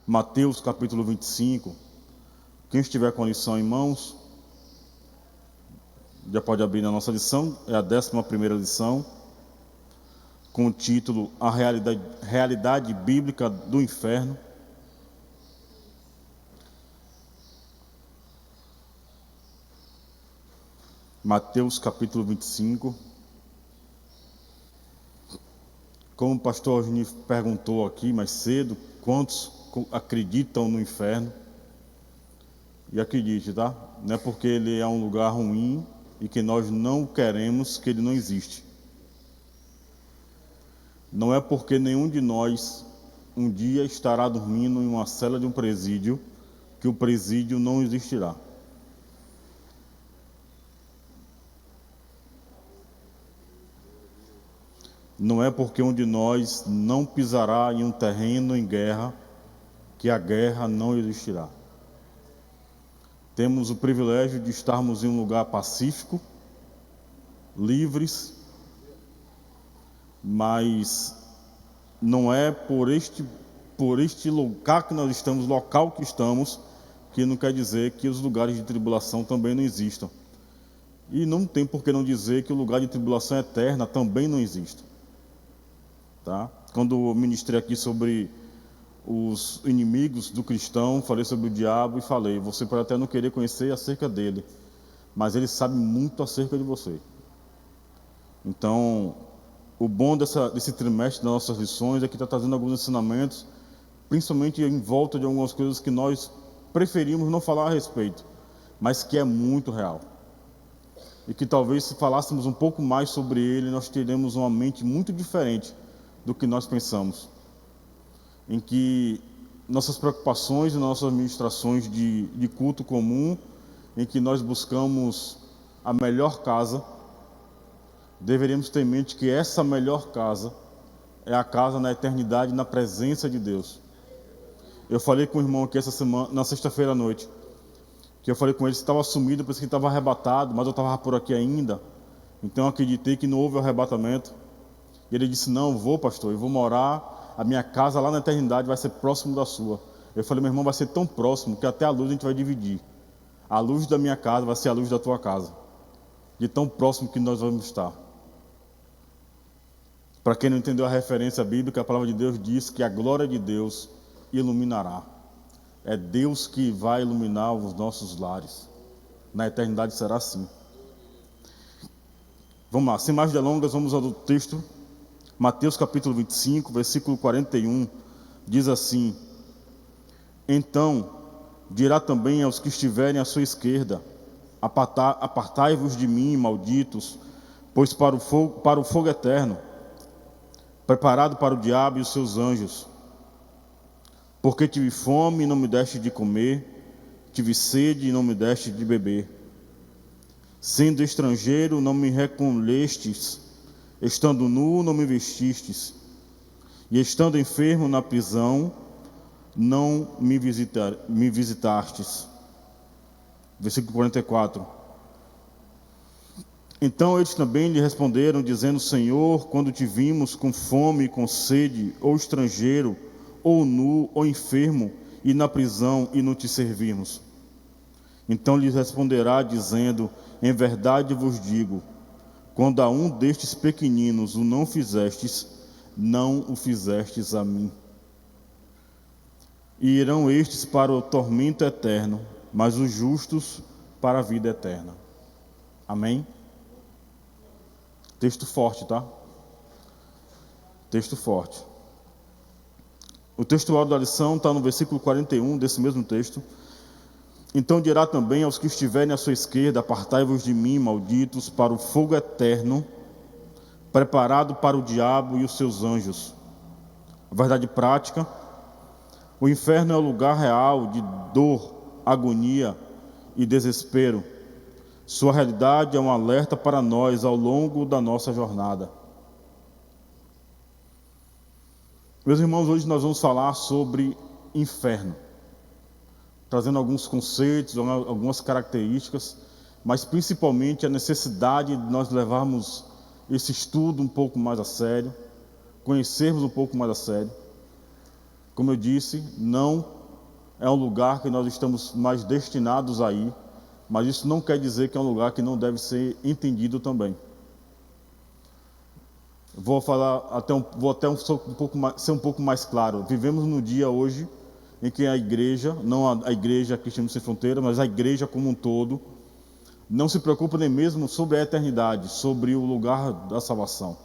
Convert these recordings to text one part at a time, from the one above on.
Mateus capítulo 25. Quem estiver com a lição em mãos, já pode abrir na nossa lição, é a 11ª lição, com o título A Realidade Bíblica do Inferno. Mateus capítulo 25. Como o pastor Eugênio perguntou aqui mais cedo, quantos acreditam no inferno? E acredite, tá? Não é porque ele é um lugar ruim e que nós não queremos que ele não existe. Não é porque nenhum de nós um dia estará dormindo em uma cela de um presídio que o presídio não existirá. Não é porque um de nós não pisará em um terreno em guerra que a guerra não existirá. Temos o privilégio de estarmos em um lugar pacífico, livres, mas não é por este lugar que nós estamos, local que estamos, que não quer dizer que os lugares de tribulação também não existam. E não tem por que não dizer que o lugar de tribulação eterna também não existe. Tá? Quando eu ministrei aqui sobre os inimigos do cristão, falei sobre o diabo e falei, você pode até não querer conhecer acerca dele, mas ele sabe muito acerca de você. Então, o bom desse trimestre das nossas lições é que está trazendo alguns ensinamentos, principalmente em volta de algumas coisas que nós preferimos não falar a respeito, mas que é muito real. E que talvez se falássemos um pouco mais sobre ele, nós teremos uma mente muito diferente do que nós pensamos. Em que nossas preocupações e nossas ministrações de culto comum, em que nós buscamos a melhor casa, deveríamos ter em mente que essa melhor casa é a casa na eternidade, na presença de Deus. Eu falei com o irmão aqui essa semana, na sexta-feira à noite, que eu falei com ele que estava sumido, pensei que estava arrebatado, mas eu estava por aqui ainda, então eu acreditei que não houve arrebatamento. E ele disse, não, vou pastor, eu vou morar, a minha casa lá na eternidade vai ser próximo da sua. Eu falei, meu irmão, vai ser tão próximo que até a luz a gente vai dividir. A luz da minha casa vai ser a luz da tua casa. De tão próximo que nós vamos estar. Para quem não entendeu a referência bíblica, a palavra de Deus diz que a glória de Deus iluminará. É Deus que vai iluminar os nossos lares. Na eternidade será assim. Vamos lá, sem mais delongas, vamos ao texto. Mateus capítulo 25, versículo 41, diz assim: Então dirá também aos que estiverem à sua esquerda, apartai-vos de mim, malditos, pois para o fogo eterno, preparado para o diabo e os seus anjos. Porque tive fome e não me deste de comer, tive sede e não me deste de beber. Sendo estrangeiro, não me recolhestes, estando nu, não me vestistes, e estando enfermo na prisão, não me visitastes. Versículo 44. Então eles também lhe responderam, dizendo, Senhor, quando te vimos com fome, com sede, ou estrangeiro, ou nu, ou enfermo, e na prisão, e não te servimos? Então lhes responderá, dizendo, em verdade vos digo, quando a um destes pequeninos o não fizestes, não o fizestes a mim. E irão estes para o tormento eterno, mas os justos para a vida eterna. Amém? Texto forte, tá? Texto forte. O textual da lição está no versículo 41 desse mesmo texto. Então dirá também aos que estiverem à sua esquerda, apartai-vos de mim, malditos, para o fogo eterno, preparado para o diabo e os seus anjos. A verdade prática, o inferno é o lugar real de dor, agonia e desespero. Sua realidade é um alerta para nós ao longo da nossa jornada. Meus irmãos, hoje nós vamos falar sobre inferno, trazendo alguns conceitos, algumas características, mas principalmente a necessidade de nós levarmos esse estudo um pouco mais a sério, conhecermos um pouco mais a sério. Como eu disse, não é um lugar que nós estamos mais destinados a ir, mas isso não quer dizer que é um lugar que não deve ser entendido também. Vou falar ser um pouco mais claro. Vivemos no dia hoje em que a igreja, não a igreja Cristianos Sem Fronteira, mas a igreja como um todo, não se preocupa nem mesmo sobre a eternidade, sobre o lugar da salvação,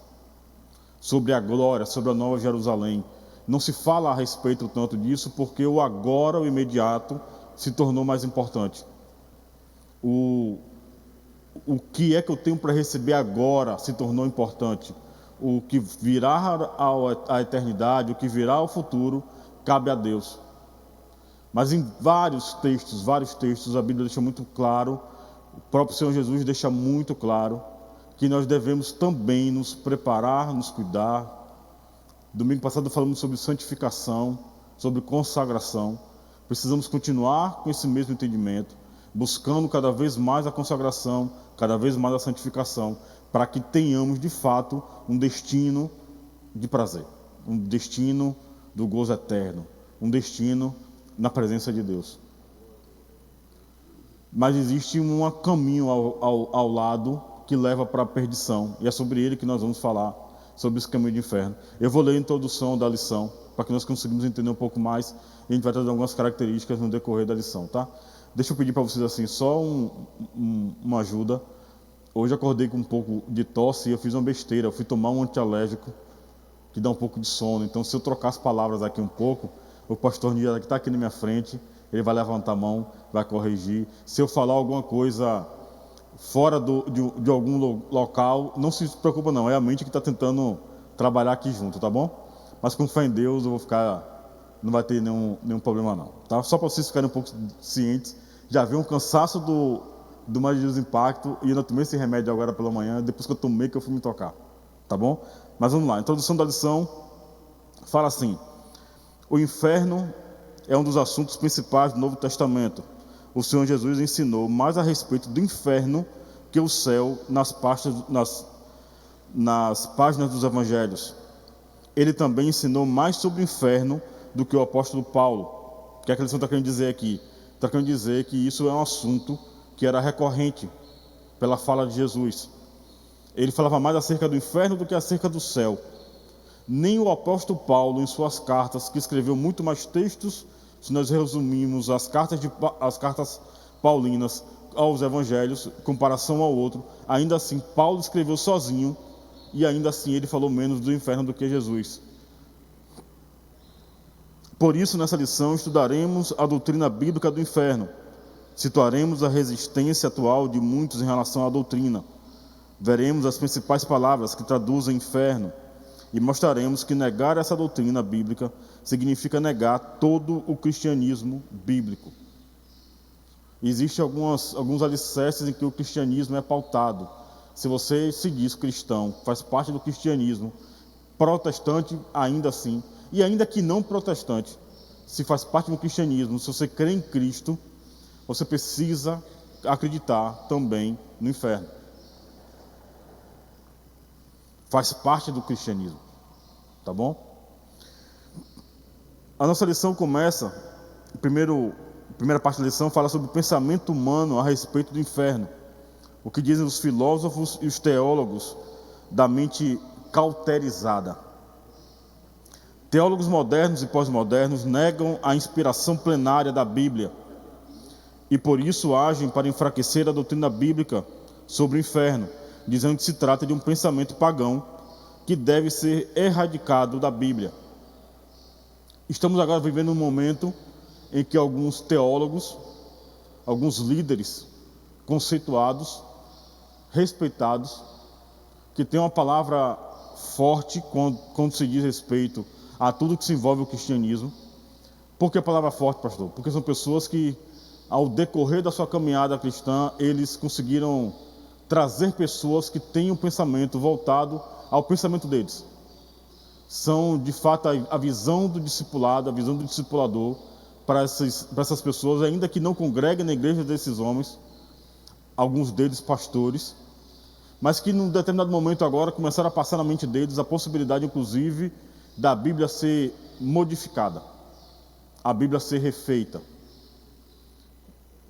sobre a glória, sobre a Nova Jerusalém. Não se fala a respeito tanto disso, porque o agora, o imediato, se tornou mais importante. O que é que eu tenho para receber agora se tornou importante. O que virá à eternidade, o que virá ao futuro, cabe a Deus. Mas em vários textos, a Bíblia deixa muito claro, o próprio Senhor Jesus deixa muito claro, que nós devemos também nos preparar, nos cuidar. Domingo passado falamos sobre santificação, sobre consagração. Precisamos continuar com esse mesmo entendimento, buscando cada vez mais a consagração, cada vez mais a santificação, para que tenhamos de fato um destino de prazer, um destino do gozo eterno, um destino na presença de Deus. Mas existe um caminho ao lado que leva para a perdição, e é sobre ele que nós vamos falar, sobre esse caminho do inferno. Eu vou ler a introdução da lição, para que nós consigamos entender um pouco mais, e a gente vai trazer algumas características no decorrer da lição, tá? Deixa eu pedir para vocês assim, só uma ajuda. Hoje eu acordei com um pouco de tosse e eu fiz uma besteira, eu fui tomar um antialérgico, que dá um pouco de sono. Então, se eu trocar as palavras aqui um pouco, o pastor Nia, que está aqui na minha frente, ele vai levantar a mão, vai corrigir. Se eu falar alguma coisa fora de algum local, não se preocupa não, é a mente que está tentando trabalhar aqui junto, tá bom? Mas com fé em Deus eu vou ficar, não vai ter nenhum problema não, tá? Só para vocês ficarem um pouco cientes, já vi um cansaço do mais de impacto, e eu não tomei esse remédio agora pela manhã, depois que eu tomei que eu fui me tocar, tá bom? Mas vamos lá, a introdução da lição fala assim: o inferno é um dos assuntos principais do Novo Testamento. O Senhor Jesus ensinou mais a respeito do inferno que o céu nas páginas dos evangelhos. Ele também ensinou mais sobre o inferno do que o apóstolo Paulo. O que é que a lição está querendo dizer aqui? Está querendo dizer que isso é um assunto que era recorrente pela fala de Jesus. Ele falava mais acerca do inferno do que acerca do céu. Nem o apóstolo Paulo, em suas cartas, que escreveu muito mais textos, se nós resumimos as cartas paulinas aos evangelhos, em comparação ao outro, ainda assim Paulo escreveu sozinho, e ainda assim ele falou menos do inferno do que Jesus. Por isso, nessa lição, estudaremos a doutrina bíblica do inferno. Situaremos a resistência atual de muitos em relação à doutrina. Veremos as principais palavras que traduzem inferno e mostraremos que negar essa doutrina bíblica significa negar todo o cristianismo bíblico. Existem alguns alicerces em que o cristianismo é pautado. Se você se diz cristão, faz parte do cristianismo, protestante ainda assim, e ainda que não protestante, se faz parte do cristianismo, se você crê em Cristo, você precisa acreditar também no inferno. Faz parte do cristianismo, tá bom? A nossa lição começa, a primeira parte da lição fala sobre o pensamento humano a respeito do inferno. O que dizem os filósofos e os teólogos da mente cauterizada. Teólogos modernos e pós-modernos negam a inspiração plenária da Bíblia e por isso agem para enfraquecer a doutrina bíblica sobre o inferno, dizendo que se trata de um pensamento pagão que deve ser erradicado da Bíblia. Estamos agora vivendo um momento em que alguns teólogos, alguns líderes conceituados, respeitados, que têm uma palavra forte quando se diz respeito a tudo que se envolve o cristianismo. Por que a palavra forte, pastor? Porque são pessoas que, ao decorrer da sua caminhada cristã, eles conseguiram trazer pessoas que têm um pensamento voltado ao pensamento deles. São, de fato, a visão do discipulado, a visão do discipulador para essas pessoas, ainda que não congreguem na igreja desses homens, alguns deles pastores, mas que num determinado momento agora começaram a passar na mente deles a possibilidade, inclusive, da Bíblia ser modificada. a Bíblia ser refeita.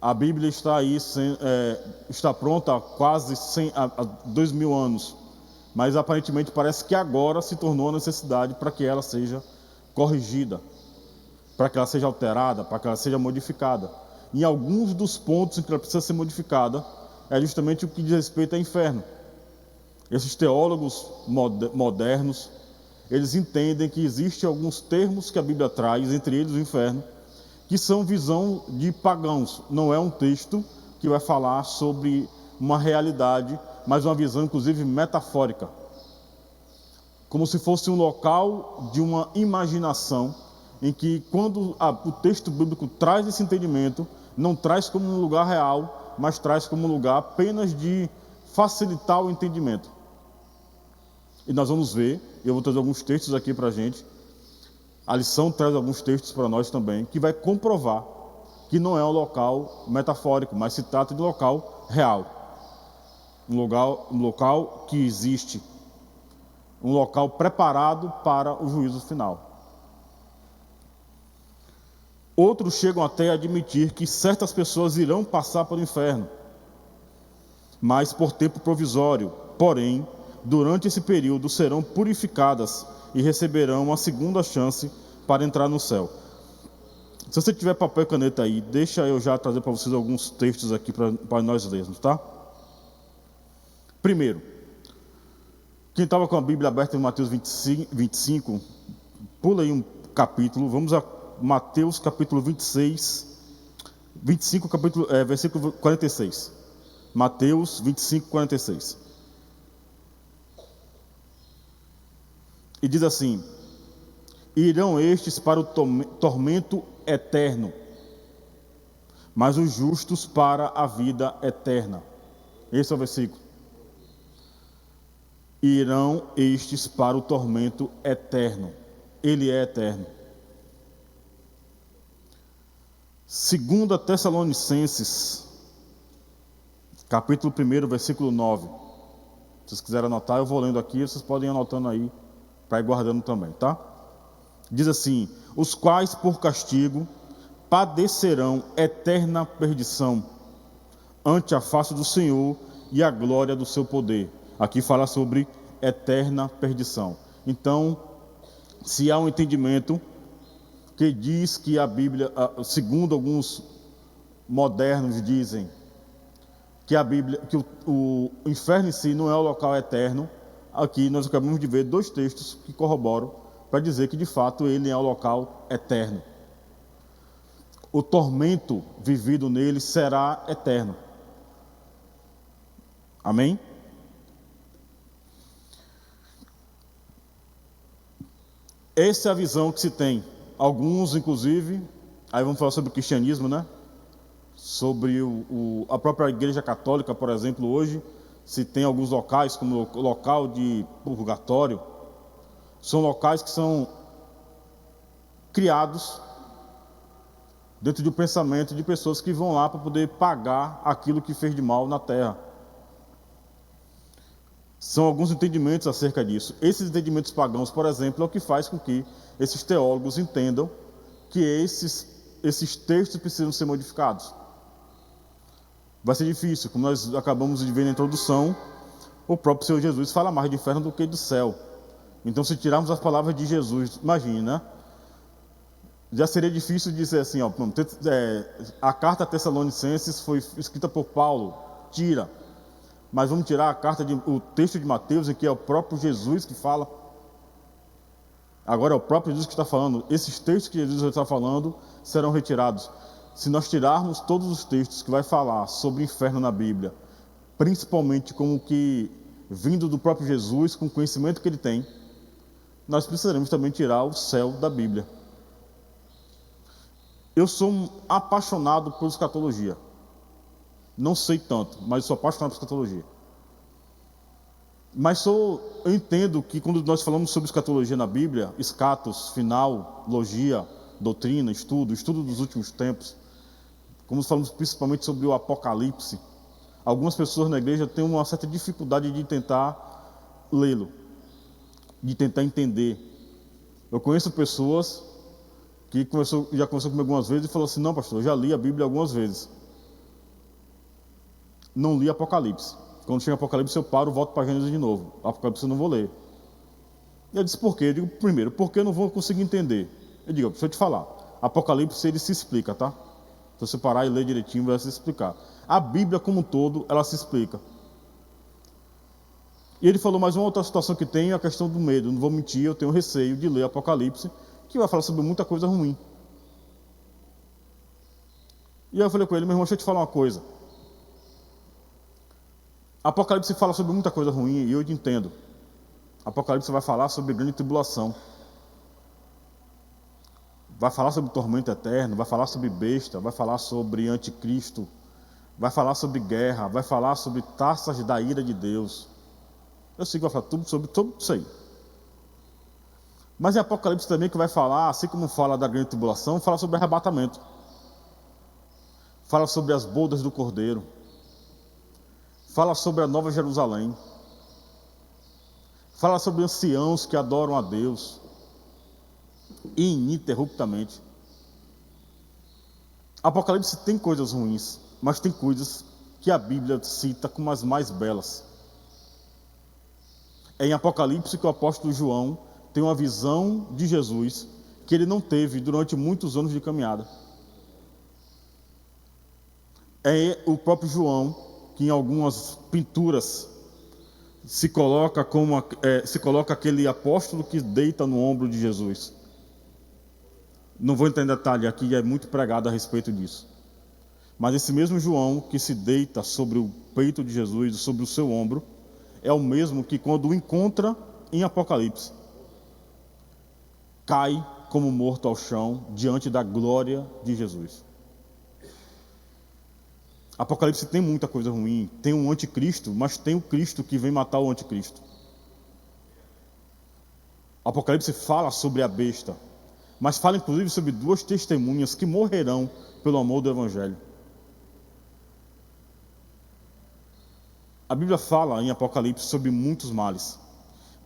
A Bíblia está aí, está pronta há quase 2000 anos, mas aparentemente parece que agora se tornou a necessidade para que ela seja corrigida, para que ela seja alterada, para que ela seja modificada. Em alguns dos pontos em que ela precisa ser modificada, é justamente o que diz respeito ao inferno. Esses teólogos modernos, eles entendem que existem alguns termos que a Bíblia traz, entre eles o inferno, que são visão de pagãos. Não é um texto que vai falar sobre uma realidade, mas uma visão inclusive metafórica. Como se fosse um local de uma imaginação, em que quando o texto bíblico traz esse entendimento, não traz como um lugar real, mas traz como um lugar apenas de facilitar o entendimento. E nós vamos ver, eu vou trazer alguns textos aqui para a gente. A lição traz alguns textos para nós também, que vai comprovar que não é um local metafórico, mas se trata de um local real. Um local que existe. Um local preparado para o juízo final. Outros chegam até a admitir que certas pessoas irão passar pelo inferno, mas por tempo provisório. Porém, durante esse período serão purificadas e receberão uma segunda chance para entrar no céu. Se você tiver papel e caneta aí, deixa eu já trazer para vocês alguns textos aqui para nós lermos, tá? Primeiro, quem estava com a Bíblia aberta em Mateus 25, pula aí um capítulo, vamos a Mateus capítulo 25, versículo 46. Mateus 25, 46. E diz assim: irão estes para o tormento eterno, mas os justos para a vida eterna. Esse é o versículo. Irão estes para o tormento eterno. Ele é eterno. 2 Tessalonicenses, capítulo 1, versículo 9. Se vocês quiserem anotar, eu vou lendo aqui, vocês podem ir anotando aí, para ir guardando também, tá? Diz assim: os quais por castigo padecerão eterna perdição ante a face do Senhor e a glória do seu poder. Aqui fala sobre eterna perdição. Então, se há um entendimento que diz que a Bíblia, segundo alguns modernos dizem, que a Bíblia, que o inferno em si não é o local eterno, aqui nós acabamos de ver dois textos que corroboram para dizer que de fato ele é o local eterno. O tormento vivido nele será eterno. Amém? Essa é a visão que se tem. Alguns, inclusive, aí vamos falar sobre o cristianismo, né? Sobre a própria Igreja Católica, por exemplo, hoje, se tem alguns locais, como o local de purgatório, são locais que são criados dentro de um pensamento de pessoas que vão lá para poder pagar aquilo que fez de mal na terra. São alguns entendimentos acerca disso. Esses entendimentos pagãos, por exemplo, é o que faz com que esses teólogos entendam que esses textos precisam ser modificados. Vai ser difícil, como nós acabamos de ver na introdução, o próprio Senhor Jesus fala mais de inferno do que do céu. Então, se tirarmos as palavras de Jesus, imagine, né? Já seria difícil dizer assim, ó, a carta a Tessalonicenses foi escrita por Paulo, tira. Mas vamos tirar o texto de Mateus, em que é o próprio Jesus que fala. Agora é o próprio Jesus que está falando. Esses textos que Jesus está falando serão retirados. Se nós tirarmos todos os textos que vai falar sobre o inferno na Bíblia, principalmente como que vindo do próprio Jesus, com o conhecimento que ele tem, nós precisaremos também tirar o céu da Bíblia. Eu sou apaixonado por escatologia. Não sei tanto, mas sou apaixonado por escatologia. Mas eu entendo que quando nós falamos sobre escatologia na Bíblia, escatos, final, logia, doutrina, estudo dos últimos tempos, como falamos principalmente sobre o Apocalipse, algumas pessoas na igreja têm uma certa dificuldade de tentar lê-lo, de tentar entender. Eu conheço pessoas já conversou comigo algumas vezes e falou assim: não, pastor, eu já li a Bíblia algumas vezes. Não li Apocalipse. Quando chega Apocalipse eu paro, volto para Gênesis de novo. Apocalipse eu não vou ler. E eu disse: por quê? Eu digo: primeiro, porque eu não vou conseguir entender. Eu digo: deixa eu te falar, Apocalipse ele se explica, tá? Se você parar e ler direitinho, vai se explicar. A Bíblia como um todo, ela se explica. E ele falou mais uma outra situação que tem, a questão do medo. Não vou mentir, eu tenho receio de ler Apocalipse, que vai falar sobre muita coisa ruim. E aí eu falei com ele: meu irmão, deixa eu te falar uma coisa. Apocalipse fala sobre muita coisa ruim e eu te entendo. Apocalipse vai falar sobre grande tribulação. Vai falar sobre tormento eterno, vai falar sobre besta, vai falar sobre anticristo, vai falar sobre guerra, vai falar sobre taças da ira de Deus. Eu sei que vai falar tudo sobre tudo isso aí. Mas em Apocalipse também que vai falar, assim como fala da grande tribulação, fala sobre arrebatamento. Fala sobre as bodas do Cordeiro. Fala sobre a Nova Jerusalém. Fala sobre anciãos que adoram a Deus ininterruptamente. Apocalipse tem coisas ruins, mas tem coisas que a Bíblia cita como as mais belas. É em Apocalipse que o apóstolo João tem uma visão de Jesus que ele não teve durante muitos anos de caminhada. É o próprio João que em algumas pinturas se coloca aquele apóstolo que deita no ombro de Jesus. Não vou entrar em detalhe aqui, é muito pregado a respeito disso. Mas esse mesmo João que se deita sobre o peito de Jesus, sobre o seu ombro, é o mesmo que quando o encontra em Apocalipse, cai como morto ao chão diante da glória de Jesus. Apocalipse tem muita coisa ruim, tem um anticristo, mas tem o Cristo que vem matar o anticristo. Apocalipse fala sobre a besta, mas fala inclusive sobre duas testemunhas que morrerão pelo amor do Evangelho. A Bíblia fala em Apocalipse sobre muitos males,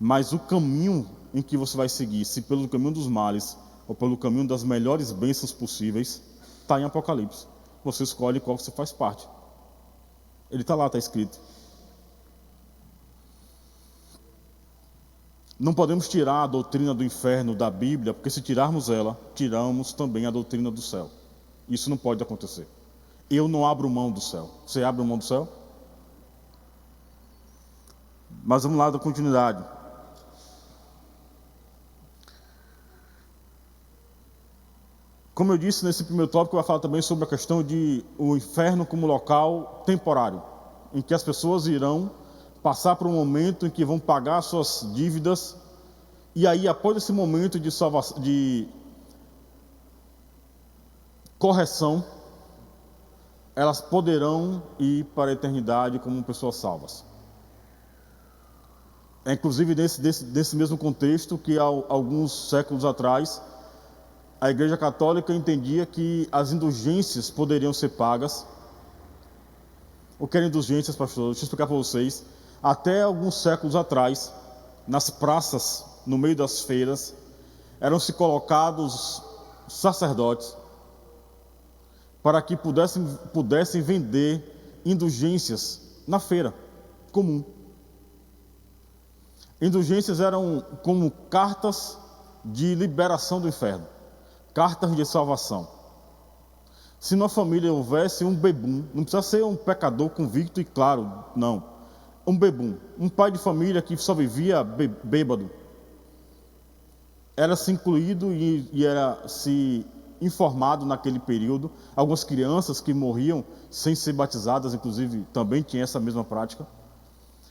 mas o caminho em que você vai seguir, se pelo caminho dos males ou pelo caminho das melhores bênçãos possíveis, está em Apocalipse. Você escolhe qual você faz parte. Ele está lá, está escrito. Não podemos tirar a doutrina do inferno da Bíblia, porque se tirarmos ela, tiramos também a doutrina do céu. Isso não pode acontecer. Eu não abro mão do céu. Você abre mão do céu? Mas vamos lá da continuidade. Como eu disse, nesse primeiro tópico vai falar também sobre a questão de o inferno como local temporário, em que as pessoas irão passar por um momento em que vão pagar suas dívidas, e aí após esse momento de correção, elas poderão ir para a eternidade como pessoas salvas. É inclusive desse mesmo contexto que há alguns séculos atrás, a Igreja Católica entendia que as indulgências poderiam ser pagas. O que eram indulgências, pastor? Deixa eu explicar para vocês. Até alguns séculos atrás, nas praças, no meio das feiras, eram-se colocados sacerdotes para que pudessem vender indulgências na feira comum. Indulgências eram como cartas de liberação do inferno. Cartas de salvação. Se na família houvesse um bebum, não precisa ser um pecador convicto e claro, não. Um bebum, um pai de família que só vivia bêbado, era-se incluído e era-se informado naquele período. Algumas crianças que morriam sem ser batizadas, inclusive, também tinham essa mesma prática.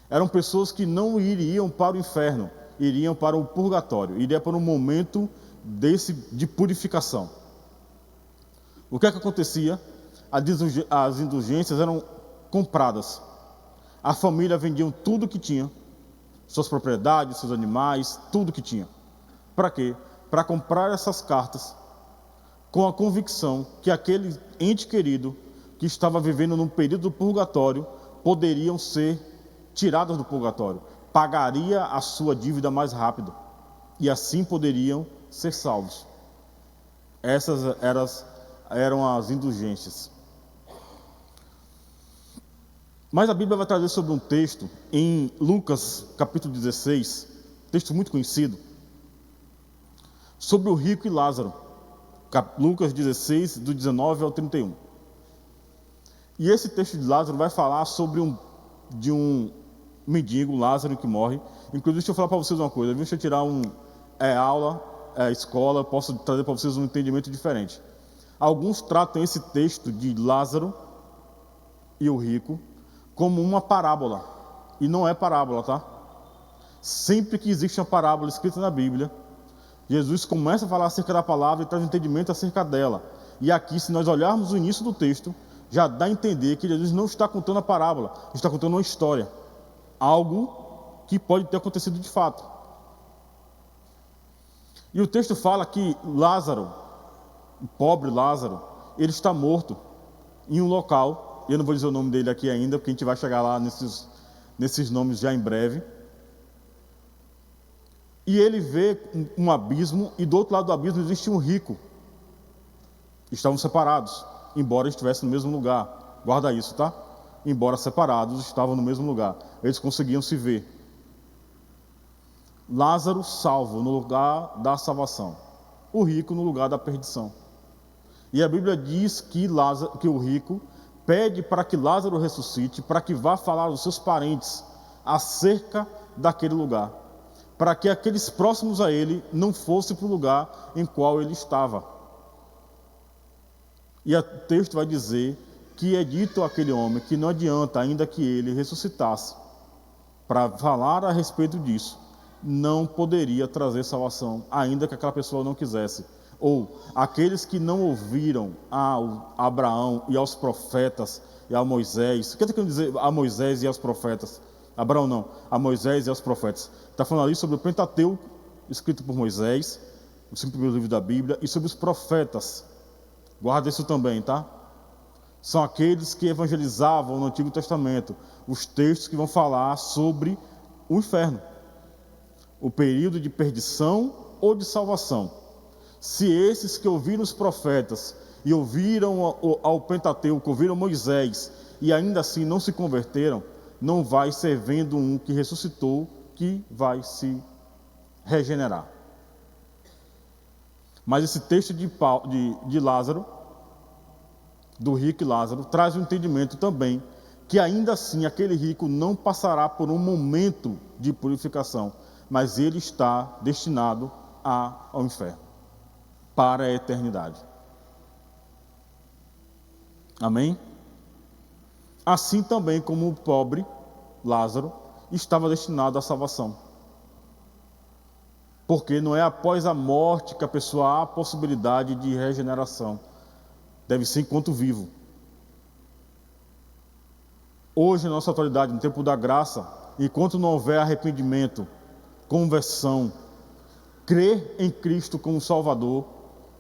Eram pessoas que não iriam para o inferno, iriam para o purgatório, iriam para um momento de purificação. O que é que acontecia? As indulgências eram compradas. A família vendia tudo que tinha, suas propriedades, seus animais, tudo que tinha. Para quê? Para comprar essas cartas com a convicção que aquele ente querido que estava vivendo num período do purgatório poderiam ser tirados do purgatório, pagaria a sua dívida mais rápido e assim poderiam ser salvos. Essas eram as indulgências. Mas a Bíblia vai trazer sobre um texto em Lucas, capítulo 16, texto muito conhecido, sobre o rico e Lázaro. Lucas 16, do 19 ao 31. E esse texto de Lázaro vai falar sobre de um mendigo, Lázaro, que morre. Inclusive, deixa eu falar para vocês uma coisa. Deixa eu tirar aula, escola, posso trazer para vocês um entendimento diferente. Alguns tratam esse texto de Lázaro e o rico como uma parábola. E não é parábola, tá? Sempre que existe uma parábola escrita na Bíblia, Jesus começa a falar acerca da palavra e traz um entendimento acerca dela. E aqui, se nós olharmos o início do texto, já dá a entender que Jesus não está contando a parábola, está contando uma história. Algo que pode ter acontecido de fato. E o texto fala que Lázaro, o pobre Lázaro, ele está morto em um local. Eu não vou dizer o nome dele aqui ainda, porque a gente vai chegar lá nesses nomes já em breve. E ele vê um abismo, e do outro lado do abismo existe um rico. Estavam separados, embora estivessem no mesmo lugar. Guarda isso, tá? Embora separados, estavam no mesmo lugar. Eles conseguiam se ver. Lázaro salvo no lugar da salvação. O rico no lugar da perdição. E a Bíblia diz que o rico pede para que Lázaro ressuscite, para que vá falar aos seus parentes acerca daquele lugar, para que aqueles próximos a ele não fossem para o lugar em qual ele estava. E o texto vai dizer que é dito àquele homem que não adianta, ainda que ele ressuscitasse, para falar a respeito disso, não poderia trazer salvação, ainda que aquela pessoa não quisesse. Ou aqueles que não ouviram a Abraão e aos profetas e a Moisés. O que quer dizer a Moisés e aos profetas? Abraão não, a Moisés e aos profetas. Está falando ali sobre o Pentateuco, escrito por Moisés, os 5 primeiros livros da Bíblia, e sobre os profetas. Guarda isso também, tá? São aqueles que evangelizavam no Antigo Testamento, os textos que vão falar sobre o inferno, o período de perdição ou de salvação. Se esses que ouviram os profetas e ouviram ao Pentateuco, ouviram Moisés, e ainda assim não se converteram, não vai ser vendo um que ressuscitou que vai se regenerar. Mas esse texto de Lázaro, do rico e Lázaro, traz um entendimento também que ainda assim aquele rico não passará por um momento de purificação, mas ele está destinado ao inferno, para a eternidade. Amém? Assim também como o pobre Lázaro estava destinado à salvação. Porque não é após a morte que a pessoa há a possibilidade de regeneração. Deve ser enquanto vivo. Hoje, na nossa atualidade, no tempo da graça, enquanto não houver arrependimento, conversão, crer em Cristo como Salvador,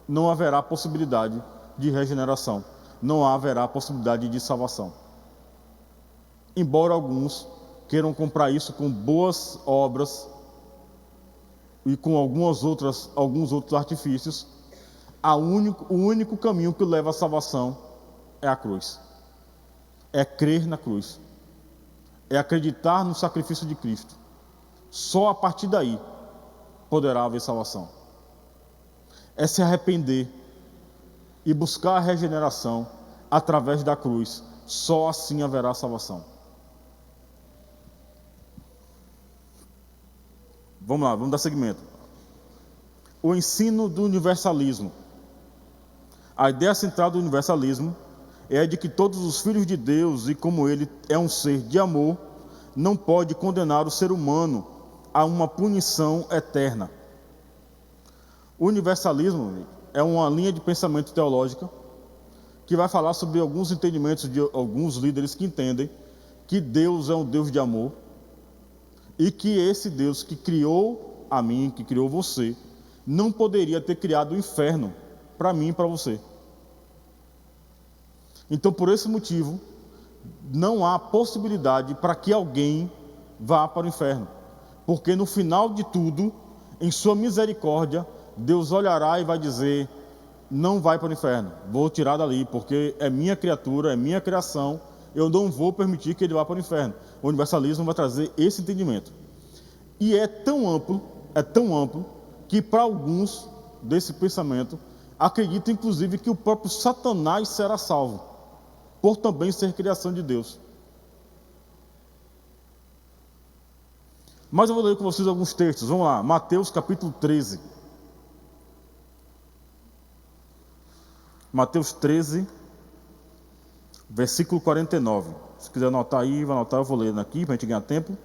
não haverá possibilidade de regeneração. Não haverá possibilidade de salvação. Embora alguns queiram comprar isso com boas obras e com alguns outros artifícios, o único caminho que leva à salvação é a cruz. É crer na cruz. É acreditar no sacrifício de Cristo. Só a partir daí poderá haver salvação. É se arrepender e buscar a regeneração através da cruz. Só assim haverá salvação. Vamos lá, vamos dar seguimento. O ensino do universalismo. A ideia central do universalismo é a de que todos os filhos de Deus, e como ele é um ser de amor, não pode condenar o ser humano a uma punição eterna. O universalismo é uma linha de pensamento teológica que vai falar sobre alguns entendimentos de alguns líderes que entendem que Deus é um Deus de amor e que esse Deus que criou a mim, que criou você, não poderia ter criado o inferno para mim e para você. Então, por esse motivo, não há possibilidade para que alguém vá para o inferno. Porque no final de tudo, em sua misericórdia, Deus olhará e vai dizer: não vai para o inferno, vou tirar dali, porque é minha criatura, é minha criação, eu não vou permitir que ele vá para o inferno. O universalismo vai trazer esse entendimento. E é tão amplo, que para alguns desse pensamento, acreditam inclusive que o próprio Satanás será salvo, por também ser criação de Deus. Mas eu vou ler com vocês alguns textos, vamos lá, Mateus capítulo 13. Mateus 13, versículo 49. Se quiser anotar aí, vai anotar, eu vou ler aqui para a gente ganhar tempo.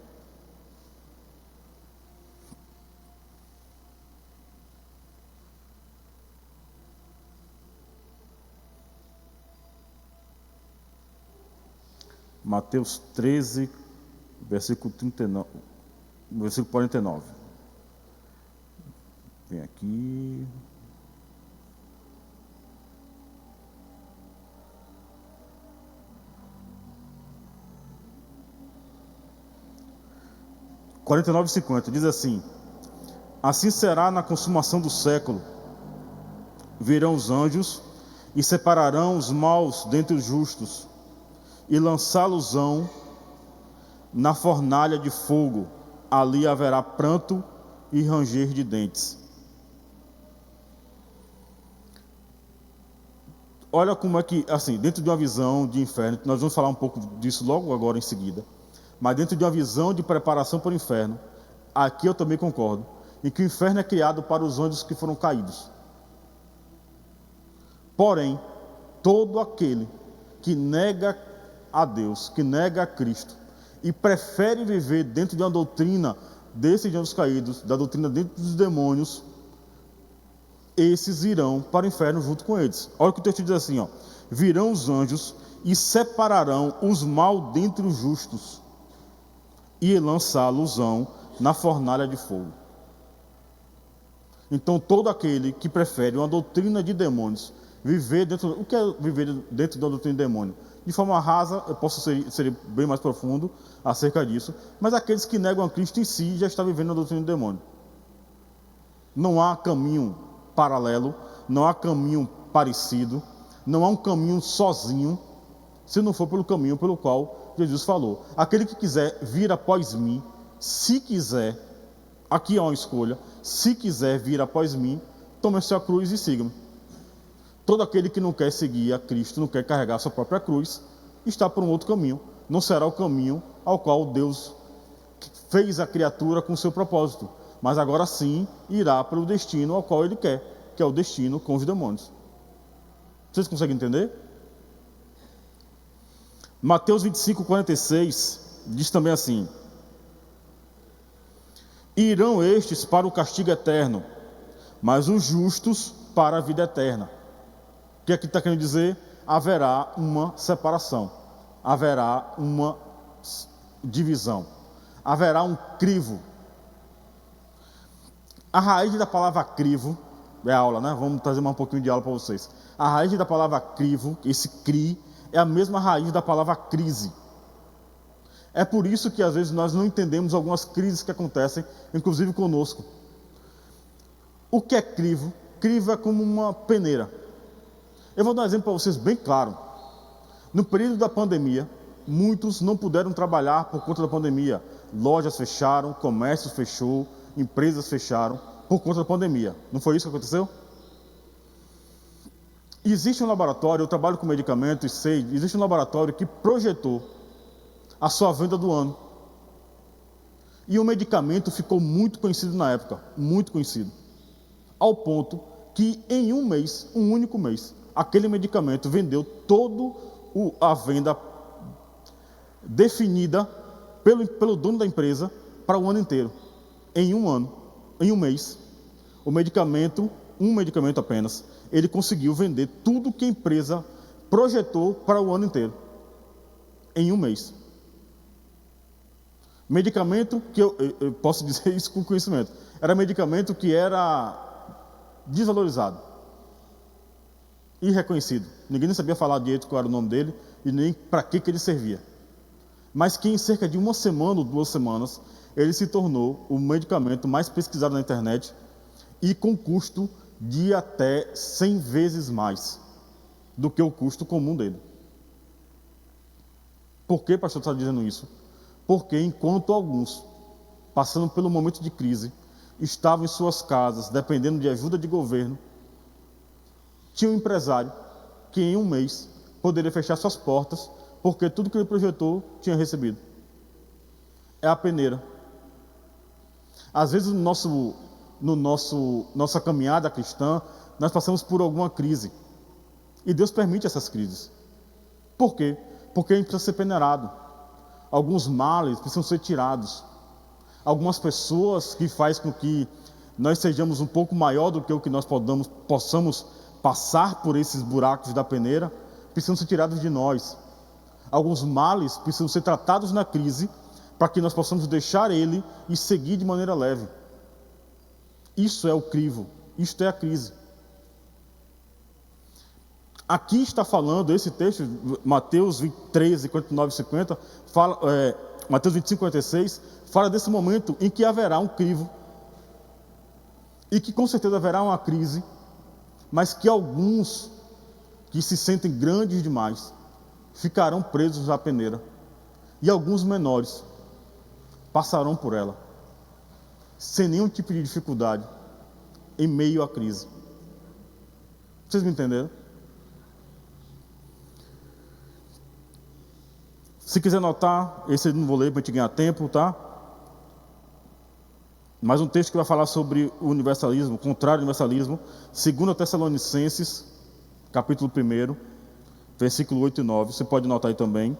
Mateus 13, versículo 39, versículo 49. Vem aqui. (49:50) 49:50 diz assim: assim será na consumação do século. Virão os anjos e separarão os maus dentre os justos, e lançá-los-ão na fornalha de fogo. Ali haverá pranto e ranger de dentes. Olha como é que, assim, dentro de uma visão de inferno, nós vamos falar um pouco disso logo agora em seguida, mas dentro de uma visão de preparação para o inferno, aqui eu também concordo, em que o inferno é criado para os anjos que foram caídos. Porém, todo aquele que nega a Deus, que nega a Cristo, e prefere viver dentro de uma doutrina desses anjos caídos, da doutrina dentro dos demônios, esses irão para o inferno junto com eles. Olha o que o texto diz assim, ó: virão os anjos e separarão os maus dentre os justos, e lançá-los-ão na fornalha de fogo. Então, todo aquele que prefere uma doutrina de demônios, viver dentro... O que é viver dentro da doutrina de demônio? De forma rasa, eu posso ser bem mais profundo acerca disso, mas aqueles que negam a Cristo em si já estão vivendo a doutrina do demônio. Não há caminho paralelo, não há caminho parecido, não há um caminho sozinho, se não for pelo caminho pelo qual Jesus falou. Aquele que quiser vir após mim, se quiser, aqui há uma escolha, se quiser vir após mim, tome a sua cruz e siga-me. Todo aquele que não quer seguir a Cristo, não quer carregar a sua própria cruz, está por um outro caminho. Não será o caminho ao qual Deus fez a criatura com o seu propósito, mas agora sim irá para o destino ao qual Ele quer, que é o destino com os demônios. Vocês conseguem entender? Mateus 25:46 diz também assim: irão estes para o castigo eterno, mas os justos para a vida eterna. O que aqui está querendo dizer? Haverá uma separação, haverá uma divisão, haverá um crivo. A raiz da palavra crivo, é aula, né? Vamos trazer mais um pouquinho de aula para vocês. A raiz da palavra crivo, esse cri, é a mesma raiz da palavra crise. É por isso que às vezes nós não entendemos algumas crises que acontecem, inclusive conosco. O que é crivo? Crivo é como uma peneira. Eu vou dar um exemplo para vocês bem claro. No período da pandemia, muitos não puderam trabalhar por conta da pandemia. Lojas fecharam, comércio fechou, empresas fecharam por conta da pandemia. Não foi isso que aconteceu? Existe um laboratório, eu trabalho com medicamento e sei, existe um laboratório que projetou a sua venda do ano. E o medicamento ficou muito conhecido na época, muito conhecido. Ao ponto que em um mês, um único mês, aquele medicamento vendeu toda a venda definida pelo dono da empresa para o ano inteiro. Em um ano, em um mês, um medicamento apenas, ele conseguiu vender tudo que a empresa projetou para o ano inteiro. Em um mês. Medicamento que eu posso dizer isso com conhecimento. Era medicamento que era desvalorizado. Irreconhecido. Ninguém nem sabia falar direito qual era o nome dele e nem para que ele servia. Mas que em cerca de uma semana ou 2 semanas, ele se tornou o medicamento mais pesquisado na internet e com custo de até 100 vezes mais do que o custo comum dele. Por que, pastor, está dizendo isso? Porque enquanto alguns, passando pelo momento de crise, estavam em suas casas, dependendo de ajuda de governo, tinha um empresário que em um mês poderia fechar suas portas, porque tudo que ele projetou tinha recebido. É a peneira. Às vezes nossa caminhada cristã, nós passamos por alguma crise. E Deus permite essas crises. Por quê? Porque a gente precisa ser peneirado. Alguns males precisam ser tirados. Algumas pessoas que fazem com que nós sejamos um pouco maior do que o que nós possamos passar por esses buracos da peneira, precisam ser tirados de nós. Alguns males precisam ser tratados na crise, para que nós possamos deixar ele e seguir de maneira leve. Isso é o crivo, isto é a crise. Aqui está falando, esse texto, Mateus 23, 49 e 50, Mateus 25, 46, fala desse momento em que haverá um crivo, e que com certeza haverá uma crise, mas que alguns que se sentem grandes demais, ficarão presos à peneira, e alguns menores passarão por ela, sem nenhum tipo de dificuldade, em meio à crise. Vocês me entenderam? Se quiser anotar, esse eu não vou ler para a gente ganhar tempo, tá? Mais um texto que vai falar sobre o universalismo, o contrário do universalismo, 2 Tessalonicenses, capítulo 1, versículo 8 e 9, você pode anotar aí também.